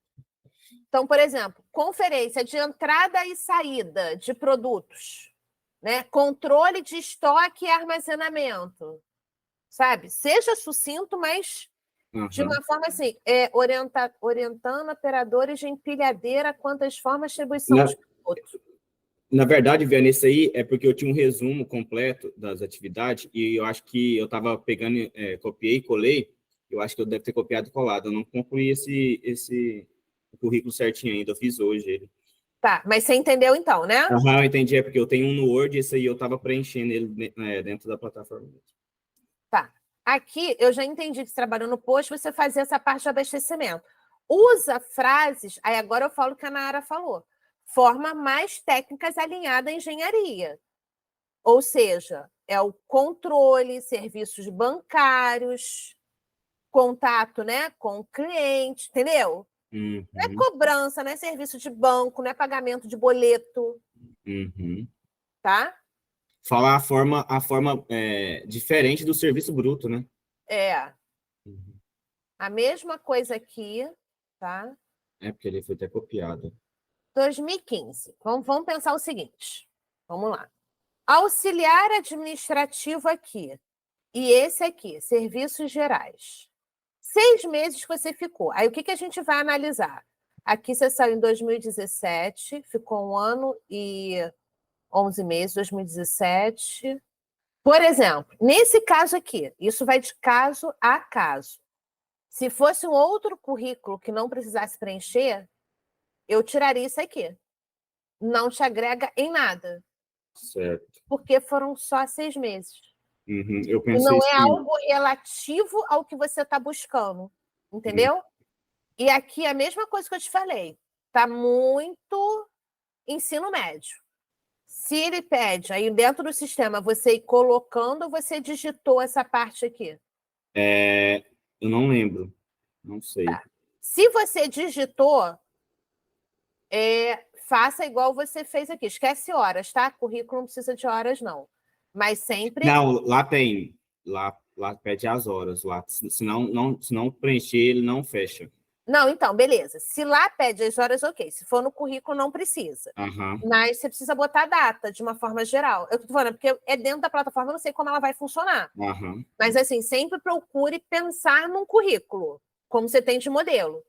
Então, por exemplo, conferência de entrada e saída de produtos. Né? Controle de estoque e armazenamento, sabe? Seja sucinto, mas de uma forma assim, orientando operadores de empilhadeira quanto às formas de distribuição dos produtos. Na verdade, Viana, esse aí é porque eu tinha um resumo completo das atividades e eu acho que eu estava pegando, copiei e colei, eu acho que eu devo ter copiado e colado, eu não concluí esse currículo certinho ainda, eu fiz hoje ele. Tá, mas você entendeu então, né? Aham, eu entendi, é porque eu tenho um no Word e esse aí eu estava preenchendo ele dentro da plataforma. Tá. Aqui eu já entendi que você trabalhou no post, você fazia essa parte de abastecimento. Usa frases, aí agora eu falo o que a Nara falou, forma mais técnicas alinhada à engenharia. Ou seja, é o controle, serviços bancários, contato, né, com o cliente, entendeu? Uhum. Não é cobrança, não é serviço de banco, não é pagamento de boleto, tá? Falar a forma diferente do serviço bruto, né? A mesma coisa aqui, tá? Porque ele foi até copiado. 2015. Vamos pensar o seguinte. Vamos lá. Auxiliar administrativo aqui. E esse aqui, serviços gerais. 6 meses que você ficou. Aí o que a gente vai analisar? Aqui você saiu em 2017, ficou 1 ano e 11 meses, 2017. Por exemplo, nesse caso aqui, isso vai de caso a caso. Se fosse um outro currículo que não precisasse preencher, eu tiraria isso aqui. Não te agrega em nada. Certo. Porque foram só 6 meses. Eu E pensei não é sim. algo relativo ao que você está buscando. Entendeu? E aqui a mesma coisa que eu te falei. Está muito ensino médio. Se ele pede, aí dentro do sistema, você ir colocando, você digitou essa parte aqui? Eu não lembro. Não sei. Tá. Se você digitou, faça igual você fez aqui. Esquece horas, tá? Currículo não precisa de horas, não. Mas sempre... Não, lá tem. Lá pede as horas. Lá. Se não preencher, ele não fecha. Não, então, beleza. Se lá pede as horas, ok. Se for no currículo, não precisa. Mas você precisa botar a data, de uma forma geral. Eu tô falando, porque é dentro da plataforma, eu não sei como ela vai funcionar. Mas, assim, sempre procure pensar num currículo, como você tem de modelo.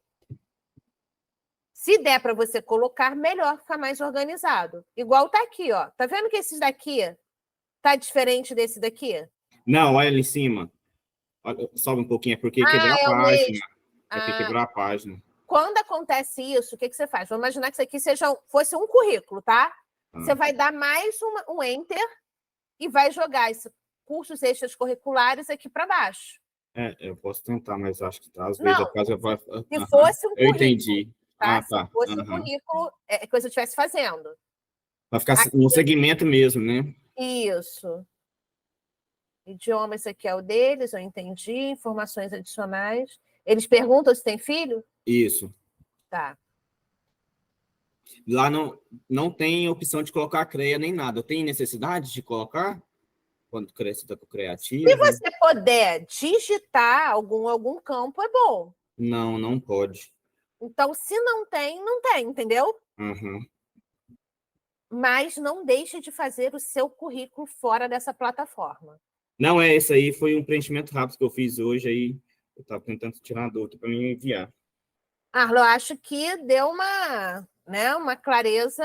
Se der para você colocar, melhor, ficar mais organizado. Igual tá aqui, ó. Tá vendo que esse daqui tá diferente desse daqui? Não, olha ali em cima. Sobe um pouquinho, é porque quebrou a página. Porque quebrou a página. Quando acontece isso, o que você faz? Vamos imaginar que isso aqui fosse um currículo, tá? Você vai dar mais um Enter e vai jogar esses cursos extras curriculares aqui para baixo. Eu posso tentar, mas acho que às vezes a casa vai... Se fosse um currículo. Eu entendi. Tá? Tá. Se fosse um currículo que você estivesse fazendo. Vai ficar no segmento mesmo, né? Isso. Idioma, esse aqui é o deles, eu entendi. Informações adicionais. Eles perguntam se tem filho? Isso. Tá. Lá não tem opção de colocar CREA nem nada. Tem necessidade de colocar? Quando cresce, tá com Se criativo. você puder digitar algum campo, é bom. Não, não pode. Então, se não tem, não tem, entendeu? Uhum. Mas não deixe de fazer o seu currículo fora dessa plataforma. Não, esse aí foi um preenchimento rápido que eu fiz hoje, aí eu estava tentando tirar a dúvida para mim enviar. Arlo, eu acho que deu uma clareza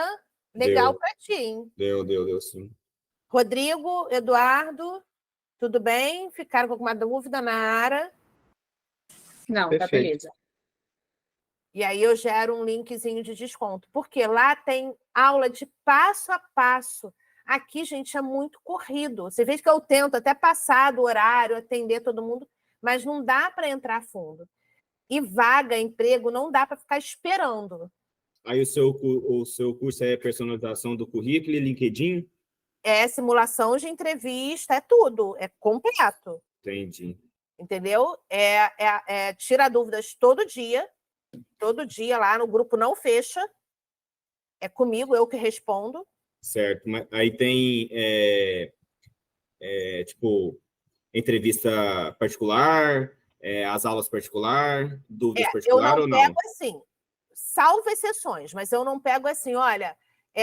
legal para ti, hein? Deu, sim. Rodrigo, Eduardo, tudo bem? Ficaram com alguma dúvida na área? Não, Perfeito. tá beleza. E aí eu gero um linkzinho de desconto, porque lá tem aula de passo a passo. Aqui, gente, é muito corrido. Você vê que eu tento até passar do horário, atender todo mundo, mas não dá para entrar fundo. E vaga, emprego, não dá para ficar esperando. Aí o seu curso é personalização do currículo e LinkedIn? É simulação de entrevista, é tudo, é completo. Entendi. Entendeu? Tira dúvidas todo dia lá no grupo, não fecha. É comigo, eu que respondo. Certo, mas aí tem, tipo, entrevista particular, as aulas particular, dúvidas Eu particular não ou não? pego assim, salvo exceções, mas eu não pego assim, olha,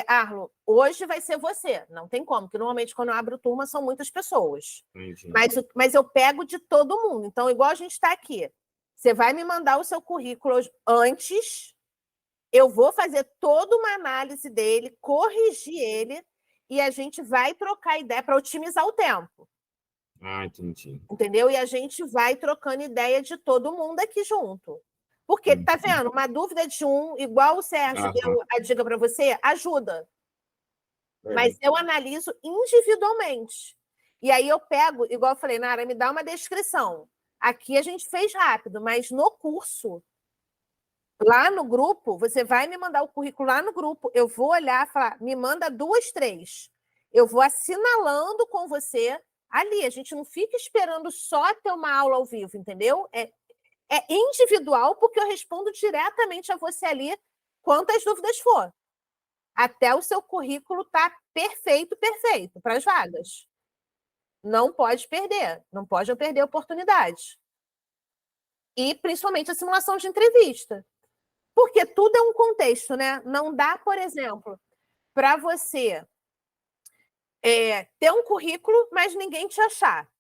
Arlo, hoje vai ser você. Não tem como, porque normalmente quando eu abro turma são muitas pessoas. Entendi. Mas eu pego de todo mundo. Então, igual a gente está aqui, você vai me mandar o seu currículo antes, eu vou fazer toda uma análise dele, corrigir ele, e a gente vai trocar ideia para otimizar o tempo. Ah, entendi. Entendeu? E a gente vai trocando ideia de todo mundo aqui junto. Porque, tá vendo? Uma dúvida de um, igual o Sérgio deu a dica para você, ajuda. Mas eu analiso individualmente. E aí eu pego, igual eu falei, Nara, me dá uma descrição. Aqui a gente fez rápido, mas no curso, lá no grupo, você vai me mandar o currículo lá no grupo, eu vou olhar e falar, me manda 2, 3. Eu vou assinalando com você ali. A gente não fica esperando só ter uma aula ao vivo, entendeu? É individual, porque eu respondo diretamente a você ali quantas dúvidas for. Até o seu currículo tá perfeito para as vagas. Não pode perder. Não pode perder a oportunidade. E, principalmente, a simulação de entrevista. Porque tudo é um contexto, né? Não dá, por exemplo, para você ter um currículo, mas ninguém te achar.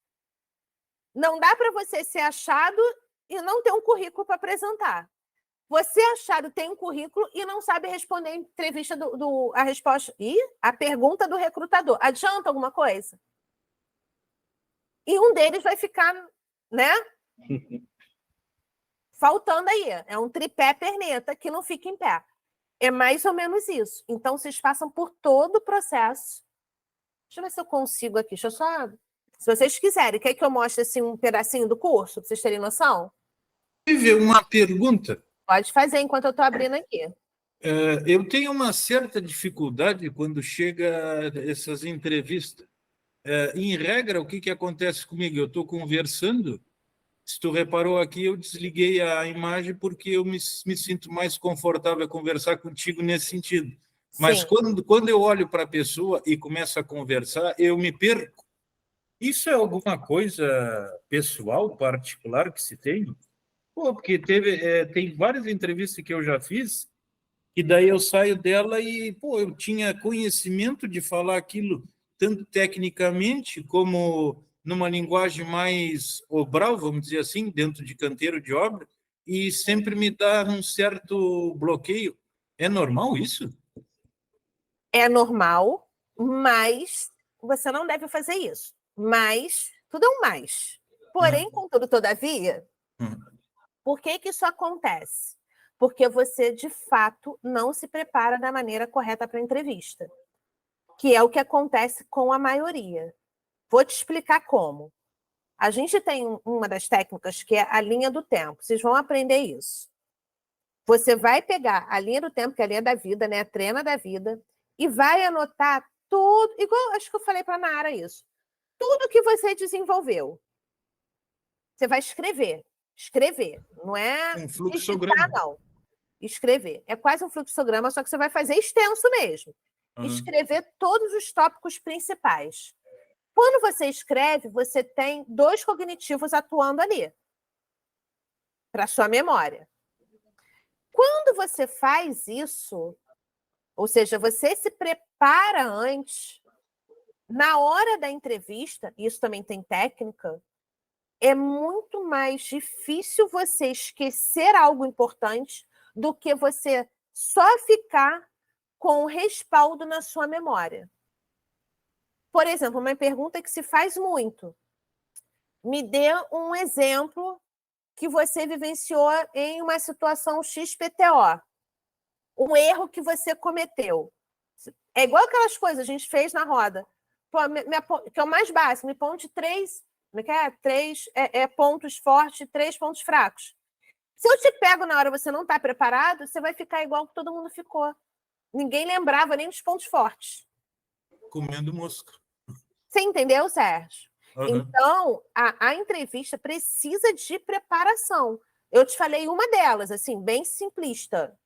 Não dá para você ser achado e não ter um currículo para apresentar. Você achado tem um currículo e não sabe responder a entrevista a resposta e a pergunta do recrutador. Adianta alguma coisa? E um deles vai ficar, né? Faltando aí. É um tripé perneta que não fica em pé. É mais ou menos isso. Então, vocês passam por todo o processo. Deixa eu ver se eu consigo aqui. Deixa eu só... Se vocês quiserem, quer que eu mostre assim, um pedacinho do curso, para vocês terem noção? Tive uma pergunta. Pode fazer enquanto eu estou abrindo aqui. Eu tenho uma certa dificuldade quando chega essas entrevistas. Em regra, o que acontece comigo? Eu estou conversando, se tu reparou aqui, eu desliguei a imagem porque eu me sinto mais confortável a conversar contigo nesse sentido. Mas quando eu olho para a pessoa e começo a conversar, eu me perco. Isso é alguma coisa pessoal, particular que se tem? Pô, porque tem várias entrevistas que eu já fiz, e daí eu saio dela e, pô, eu tinha conhecimento de falar aquilo, tanto tecnicamente como numa linguagem mais obral, vamos dizer assim, dentro de canteiro de obra, e sempre me dá um certo bloqueio. É normal isso? É normal, mas você não deve fazer isso. Mas, tudo é um mais. Porém, contudo, todavia, por que isso acontece? Porque você, de fato, não se prepara da maneira correta para a entrevista, que é o que acontece com a maioria. Vou te explicar como. A gente tem uma das técnicas que é a linha do tempo. Vocês vão aprender isso. Você vai pegar a linha do tempo, que é a linha da vida, né? A trena da vida, e vai anotar tudo, igual acho que eu falei para a Nara isso. Tudo que você desenvolveu. Você vai escrever. Escrever. Não é um fluxograma, não. Escrever. É quase um fluxograma, só que você vai fazer extenso mesmo. Escrever todos os tópicos principais. Quando você escreve, você tem 2 cognitivos atuando ali, para sua memória. Quando você faz isso, ou seja, você se prepara antes, na hora da entrevista, isso também tem técnica, é muito mais difícil você esquecer algo importante do que você só ficar com o respaldo na sua memória. Por exemplo, uma pergunta que se faz muito. Me dê um exemplo que você vivenciou em uma situação XPTO. Um erro que você cometeu. É igual aquelas coisas que a gente fez na roda. Pô, que é o mais básico, me ponte 3 pontos fortes e 3 pontos fracos. Se eu te pego na hora você não está preparado, você vai ficar igual que todo mundo ficou. Ninguém lembrava nem dos pontos fortes. Comendo mosca. Você entendeu, Sérgio? Uhum. Então, a entrevista precisa de preparação. Eu te falei uma delas, assim, bem simplista.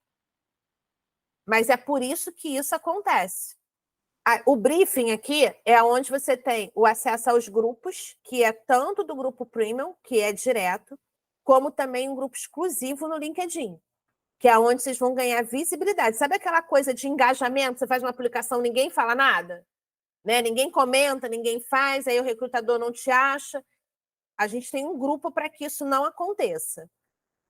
Mas é por isso que isso acontece. O briefing aqui é onde você tem o acesso aos grupos, que é tanto do grupo Premium, que é direto, como também um grupo exclusivo no LinkedIn, que é onde vocês vão ganhar visibilidade. Sabe aquela coisa de engajamento? Você faz uma publicação, ninguém fala nada? Né? Ninguém comenta, ninguém faz, aí o recrutador não te acha. A gente tem um grupo para que isso não aconteça.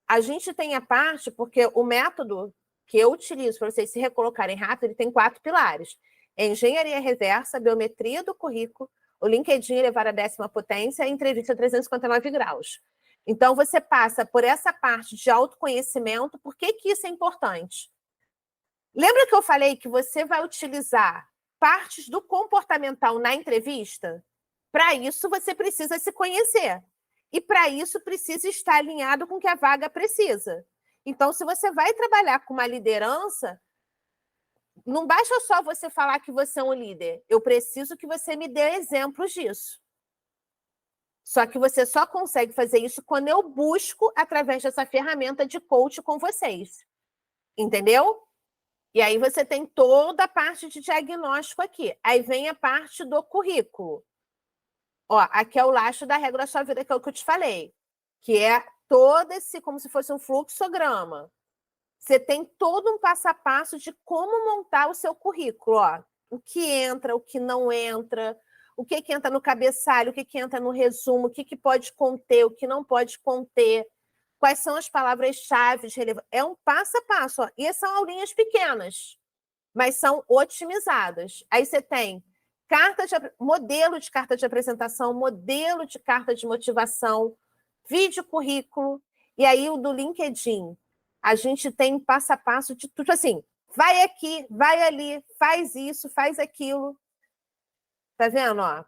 A gente tem a parte, porque o método que eu utilizo para vocês se recolocarem rápido, ele tem 4 pilares. Engenharia reversa, biometria do currículo, o LinkedIn elevar à 10ª potência e a entrevista 359 graus. Então, você passa por essa parte de autoconhecimento. Por que isso é importante? Lembra que eu falei que você vai utilizar partes do comportamental na entrevista? Para isso, você precisa se conhecer. E, para isso, precisa estar alinhado com o que a vaga precisa. Então, se você vai trabalhar com uma liderança, não basta só você falar que você é um líder. Eu preciso que você me dê exemplos disso. Só que você só consegue fazer isso quando eu busco através dessa ferramenta de coach com vocês. Entendeu? E aí você tem toda a parte de diagnóstico aqui. Aí vem a parte do currículo. Ó, aqui é o lastro da regra da sua vida, que é o que eu te falei. Que é todo esse, como se fosse um fluxograma. Você tem todo um passo a passo de como montar o seu currículo. Ó. O que entra, o que não entra, o que entra no cabeçalho, o que entra no resumo, o que pode conter, o que não pode conter, quais são as palavras-chave relevantes. É um passo a passo. Ó. E são aulinhas pequenas, mas são otimizadas. Aí você tem modelo de carta de apresentação, modelo de carta de motivação, vídeo currículo, e aí o do LinkedIn. A gente tem passo a passo de tudo assim, vai aqui, vai ali, faz isso, faz aquilo. Tá vendo, ó?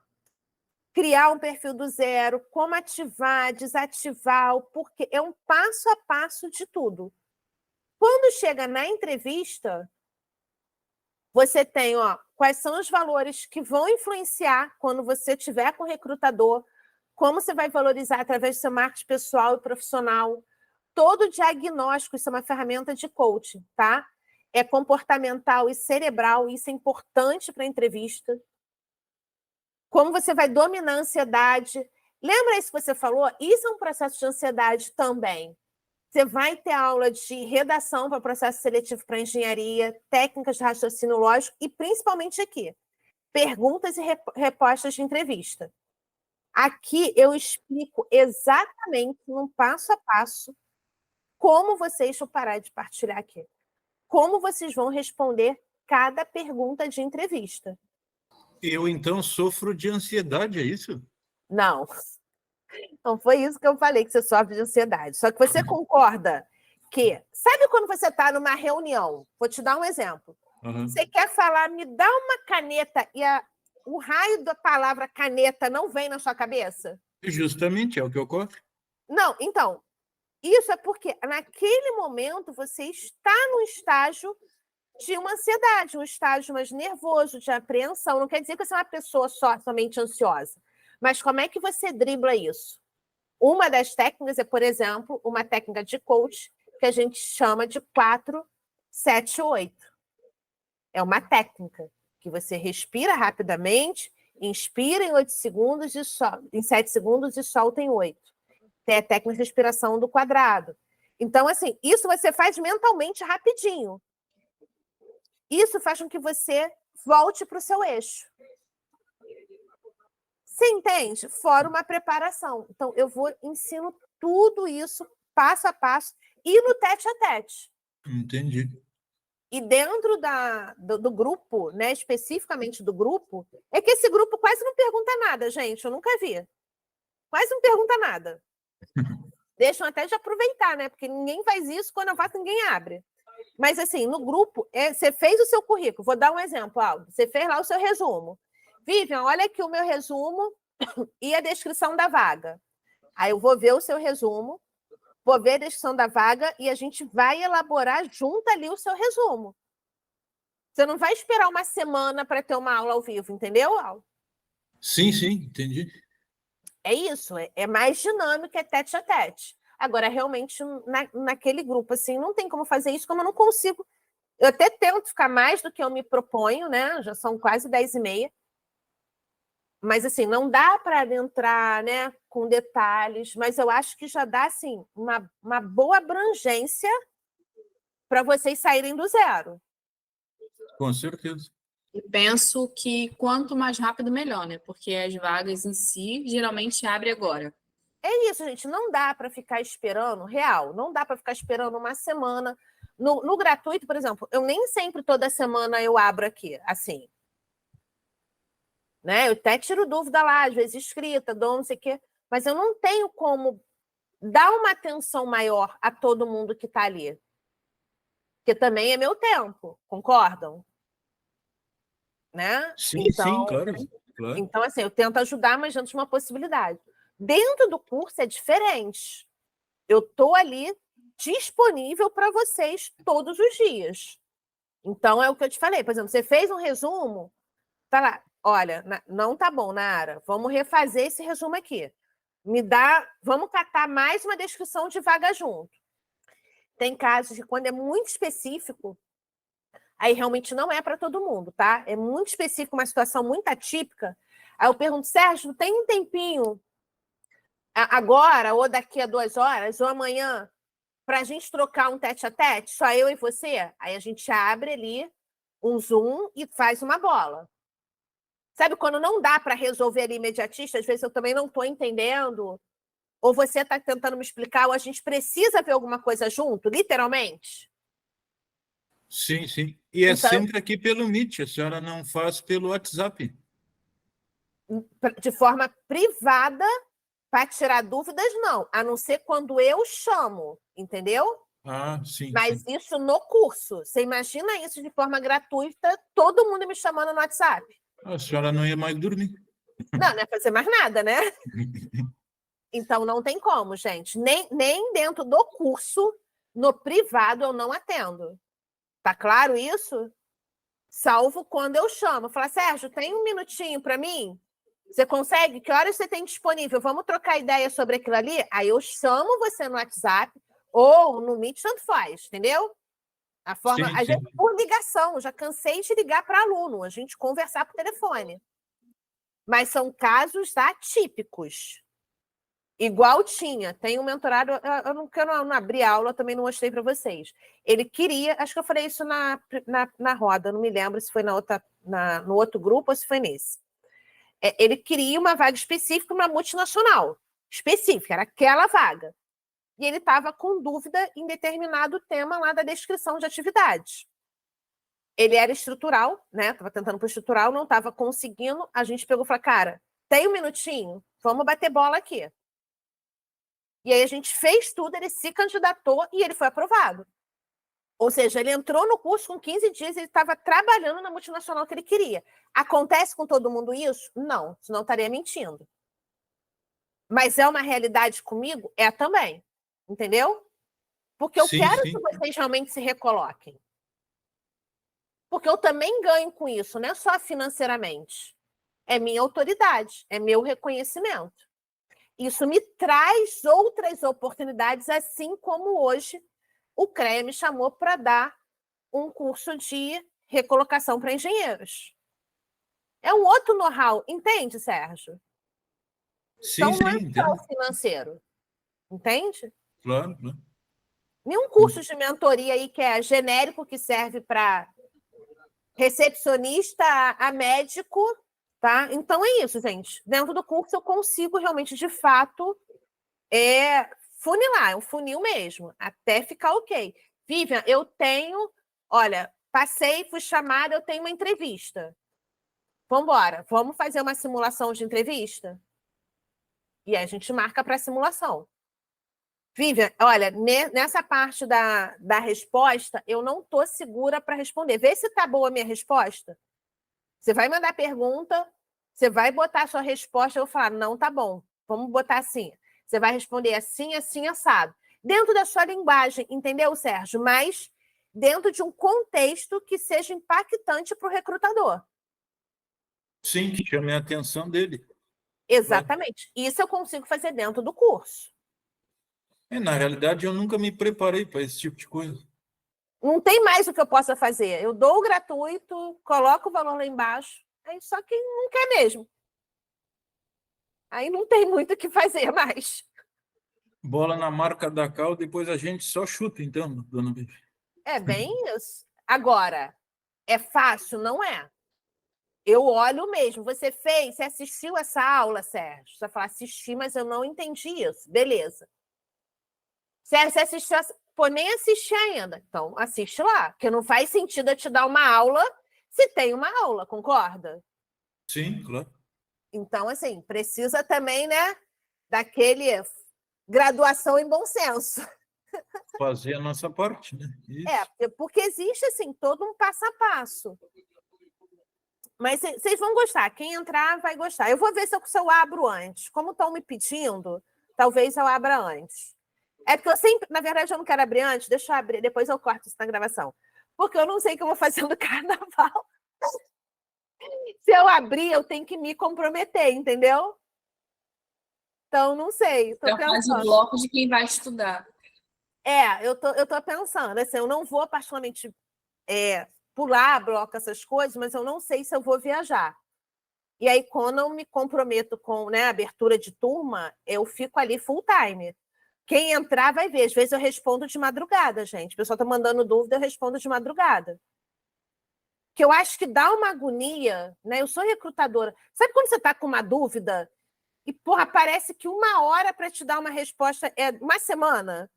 Criar um perfil do zero, como ativar, desativar, o porquê. É um passo a passo de tudo. Quando chega na entrevista, você tem, ó, quais são os valores que vão influenciar quando você estiver com o recrutador, como você vai valorizar através do seu marketing pessoal e profissional. Todo diagnóstico, isso é uma ferramenta de coaching, tá? É comportamental e cerebral, isso é importante para a entrevista. Como você vai dominar a ansiedade. Lembra isso que você falou? Isso é um processo de ansiedade também. Você vai ter aula de redação para processo seletivo para engenharia, técnicas de raciocínio lógico e, principalmente aqui, perguntas e respostas de entrevista. Aqui eu explico exatamente, num passo a passo, como vocês vão parar de partilhar aqui. Como vocês vão responder cada pergunta de entrevista. Eu, então, sofro de ansiedade, é isso? Não. Não foi isso que eu falei, que você sofre de ansiedade. Só que você concorda que... Sabe quando você está numa reunião? Vou te dar um exemplo. Uhum. Você quer falar, me dá uma caneta e o raio da palavra caneta não vem na sua cabeça? Justamente, é o que ocorre. Não, então... Isso é porque, naquele momento, você está num estágio de uma ansiedade, um estágio mais nervoso, de apreensão. Não quer dizer que você é uma pessoa somente ansiosa. Mas como é que você dribla isso? Uma das técnicas é, por exemplo, uma técnica de coach que a gente chama de 4-7-8. É uma técnica que você respira rapidamente Inspira em 8 segundos em 7 segundos e solta em 8. Tem a técnica de respiração do quadrado. Então, assim, isso você faz mentalmente rapidinho. Isso faz com que você volte para o seu eixo. Você entende? Fora uma preparação. Então, ensino tudo isso passo a passo e no tete-a-tete. Entendi. E dentro do grupo, né, especificamente do grupo, é que esse grupo quase não pergunta nada, gente. Eu nunca vi. Quase não pergunta nada. Deixam até de aproveitar, né? Porque ninguém faz isso, quando eu faço, ninguém abre. Mas, assim, no grupo, você fez o seu currículo. Vou dar um exemplo, Aldo. Você fez lá o seu resumo. Vivian, olha aqui o meu resumo e a descrição da vaga. Aí eu vou ver o seu resumo, vou ver a descrição da vaga e a gente vai elaborar junto ali o seu resumo. Você não vai esperar uma semana para ter uma aula ao vivo, entendeu, Aldo? Sim, entendi. É isso, é mais dinâmico, é tete a tete. Agora, realmente, naquele grupo, assim, não tem como fazer isso, como eu não consigo. Eu até tento ficar mais do que eu me proponho, né? Já são quase 10h30. Mas, assim, não dá para entrar, né, com detalhes, mas eu acho que já dá, assim, uma boa abrangência para vocês saírem do zero. Com certeza. E penso que quanto mais rápido, melhor, né? Porque as vagas em si geralmente abrem agora. É isso, gente. Não dá para ficar esperando, real, não dá para ficar esperando uma semana. No gratuito, por exemplo, eu nem sempre toda semana eu abro aqui, assim. Né? Eu até tiro dúvida lá, às vezes escrita, dou não sei o quê, mas eu não tenho como dar uma atenção maior a todo mundo que está ali. Porque também é meu tempo, concordam? Né? Sim, então, claro. Então, assim, eu tento ajudar, mas dentro de uma possibilidade. Dentro do curso é diferente. Eu estou ali disponível para vocês todos os dias. Então, é o que eu te falei. Por exemplo, você fez um resumo, tá lá. Olha, não tá bom, Nara. Vamos refazer esse resumo aqui. Vamos catar mais uma descrição de vaga junto. Tem casos de quando é muito específico, aí realmente não é para todo mundo, tá? É muito específico, uma situação muito atípica. Aí eu pergunto, Sérgio, tem um tempinho agora, ou daqui a 2 horas, ou amanhã, para a gente trocar um tete-a-tete, só eu e você? Aí a gente abre ali um Zoom e faz uma bola. Sabe quando não dá para resolver ali imediatista? Às vezes eu também não estou entendendo, ou você está tentando me explicar, ou a gente precisa ver alguma coisa junto, literalmente? Sim. E é Então, sempre aqui pelo Meet, a senhora não faz pelo WhatsApp. De forma privada, para tirar dúvidas, não. A não ser quando eu chamo, entendeu? Sim. Mas isso no curso. Você imagina isso de forma gratuita, todo mundo me chamando no WhatsApp. A senhora não ia mais dormir. Não ia fazer mais nada, né? Então, não tem como, gente. Nem dentro do curso, no privado, eu não atendo. Tá claro isso? Salvo quando eu chamo. Falo, Sérgio, tem um minutinho para mim? Você consegue? Que horas você tem disponível? Vamos trocar ideia sobre aquilo ali? Aí eu chamo você no WhatsApp ou no Meet, tanto faz, entendeu? A forma, Sim. a gente por ligação, já cansei de ligar para aluno, a gente conversar por telefone. Mas são casos atípicos. Igual tinha, tem um mentorado, eu não abri aula, também não mostrei para vocês. Ele queria, acho que eu falei isso na roda, não me lembro se foi no outro grupo ou se foi nesse. Ele queria uma vaga específica, uma multinacional, específica, era aquela vaga. E ele estava com dúvida em determinado tema lá da descrição de atividades. Ele era estrutural, né? Estava tentando para o estrutural, não estava conseguindo. A gente pegou e falou, cara, tem um minutinho? Vamos bater bola aqui. E aí a gente fez tudo, ele se candidatou e ele foi aprovado. Ou seja, ele entrou no curso com 15 dias e ele estava trabalhando na multinacional que ele queria. Acontece com todo mundo isso? Não, senão eu estaria mentindo. Mas é uma realidade comigo? É também. Entendeu? Porque eu quero que vocês realmente se recoloquem. Porque eu também ganho com isso, não é só financeiramente. É minha autoridade, é meu reconhecimento. Isso me traz outras oportunidades, assim como hoje o CREA me chamou para dar um curso de recolocação para engenheiros. É um outro know-how, entende, Sérgio? Sim, Então, não é sim, só o entendo. financeiro, entende? Claro, né? Nenhum curso de mentoria aí que é genérico, que serve para recepcionista a médico, tá? Então, é isso, gente. Dentro do curso, eu consigo realmente, de fato, funilar, é um funil mesmo, até ficar ok. Vivian, eu tenho... Olha, passei, fui chamada, eu tenho uma entrevista. Vamos embora, vamos fazer uma simulação de entrevista? E aí a gente marca para simulação. Vivian, olha, nessa parte da resposta, eu não estou segura para responder. Vê se está boa a minha resposta. Você vai mandar pergunta, você vai botar a sua resposta, eu vou falar, não, tá bom, vamos botar assim. Você vai responder assim, assim, assado. Dentro da sua linguagem, entendeu, Sérgio? Mas dentro de um contexto que seja impactante para o recrutador. Sim, que chame a atenção dele. Exatamente. Isso eu consigo fazer dentro do curso. Na realidade, eu nunca me preparei para esse tipo de coisa. Não tem mais o que eu possa fazer. Eu dou o gratuito, coloco o valor lá embaixo, aí só quem não quer mesmo. Aí não tem muito o que fazer mais. Bola na marca da Cal, depois a gente só chuta, então, dona Vivi. É bem isso. Agora, é fácil? Não é. Eu olho mesmo. Você assistiu essa aula, Sérgio? Você vai falar, assisti, mas eu não entendi isso. Beleza. Sérgio, você assistiu... Pô, nem assisti ainda. Então, assiste lá. Porque não faz sentido eu te dar uma aula se tem uma aula, concorda? Sim, claro. Então, assim, precisa também, né, daquele graduação em bom senso. Fazer a nossa parte, né? Isso. Porque existe, assim, todo um passo a passo. Mas vocês vão gostar. Quem entrar vai gostar. Eu vou ver se eu abro antes. Como estão me pedindo, talvez eu abra antes. É porque eu sempre... Na verdade, eu não quero abrir antes. Deixa eu abrir. Depois eu corto isso na gravação. Porque eu não sei o que eu vou fazer no carnaval. Se eu abrir, eu tenho que me comprometer, entendeu? Então, não sei. Estou Então, faz o pensando. bloco de quem vai estudar. Eu tô pensando. Assim, eu não vou, particularmente, pular bloco, essas coisas, mas eu não sei se eu vou viajar. E aí, quando eu me comprometo com, né, a abertura de turma, eu fico ali full time. Quem entrar vai ver. Às vezes eu respondo de madrugada, gente. O pessoal está mandando dúvida, eu respondo de madrugada. Que eu acho que dá uma agonia, né? Eu sou recrutadora. Sabe quando você está com uma dúvida e, porra, parece que 1 hora para te dar uma resposta é uma semana?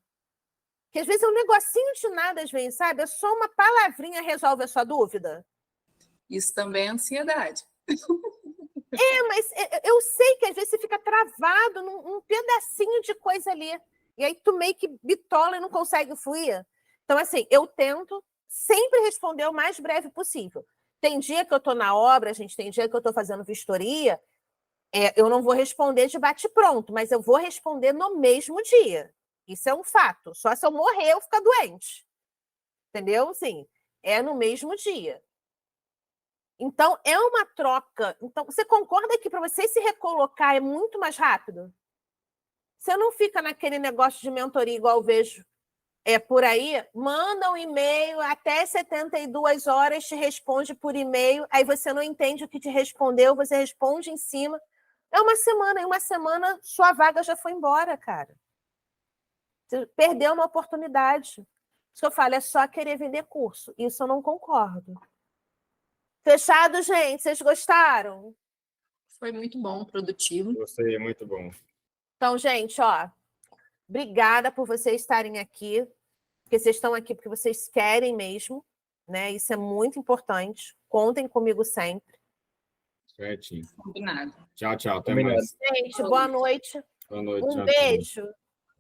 Que às vezes é um negocinho de nada, às vezes, sabe? É só uma palavrinha resolve a sua dúvida. Isso também é ansiedade. Mas eu sei que às vezes você fica travado num pedacinho de coisa ali. E aí tu meio que bitola e não consegue fluir. Então, assim, eu tento sempre responder o mais breve possível. Tem dia que eu estou na obra, gente, tem dia que eu estou fazendo vistoria, eu não vou responder de bate-pronto, mas eu vou responder no mesmo dia. Isso é um fato. Só se eu morrer, eu ficar doente. Entendeu? Sim, é no mesmo dia. Então, é uma troca. Então, você concorda que para você se recolocar é muito mais rápido? Você não fica naquele negócio de mentoria igual eu vejo por aí, manda um e-mail, até 72 horas te responde por e-mail, aí você não entende o que te respondeu, você responde em cima. É uma semana, em uma semana sua vaga já foi embora, cara. Você perdeu uma oportunidade. Isso que eu falo, é só querer vender curso. Isso eu não concordo. Fechado, gente? Vocês gostaram? Foi muito bom, produtivo. Gostei, é muito bom. Então, gente, obrigada por vocês estarem aqui, porque vocês estão aqui porque vocês querem mesmo, né? Isso é muito importante. Contem comigo sempre. Certinho. Combinado. Tchau, tchau. Até Combinado. mais. Gente, boa noite. Boa noite. Um Tchau, tchau. beijo.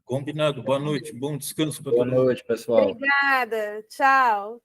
Combinado. Boa noite. Bom descanso para Boa todo mundo. noite, pessoal. Obrigada. Tchau.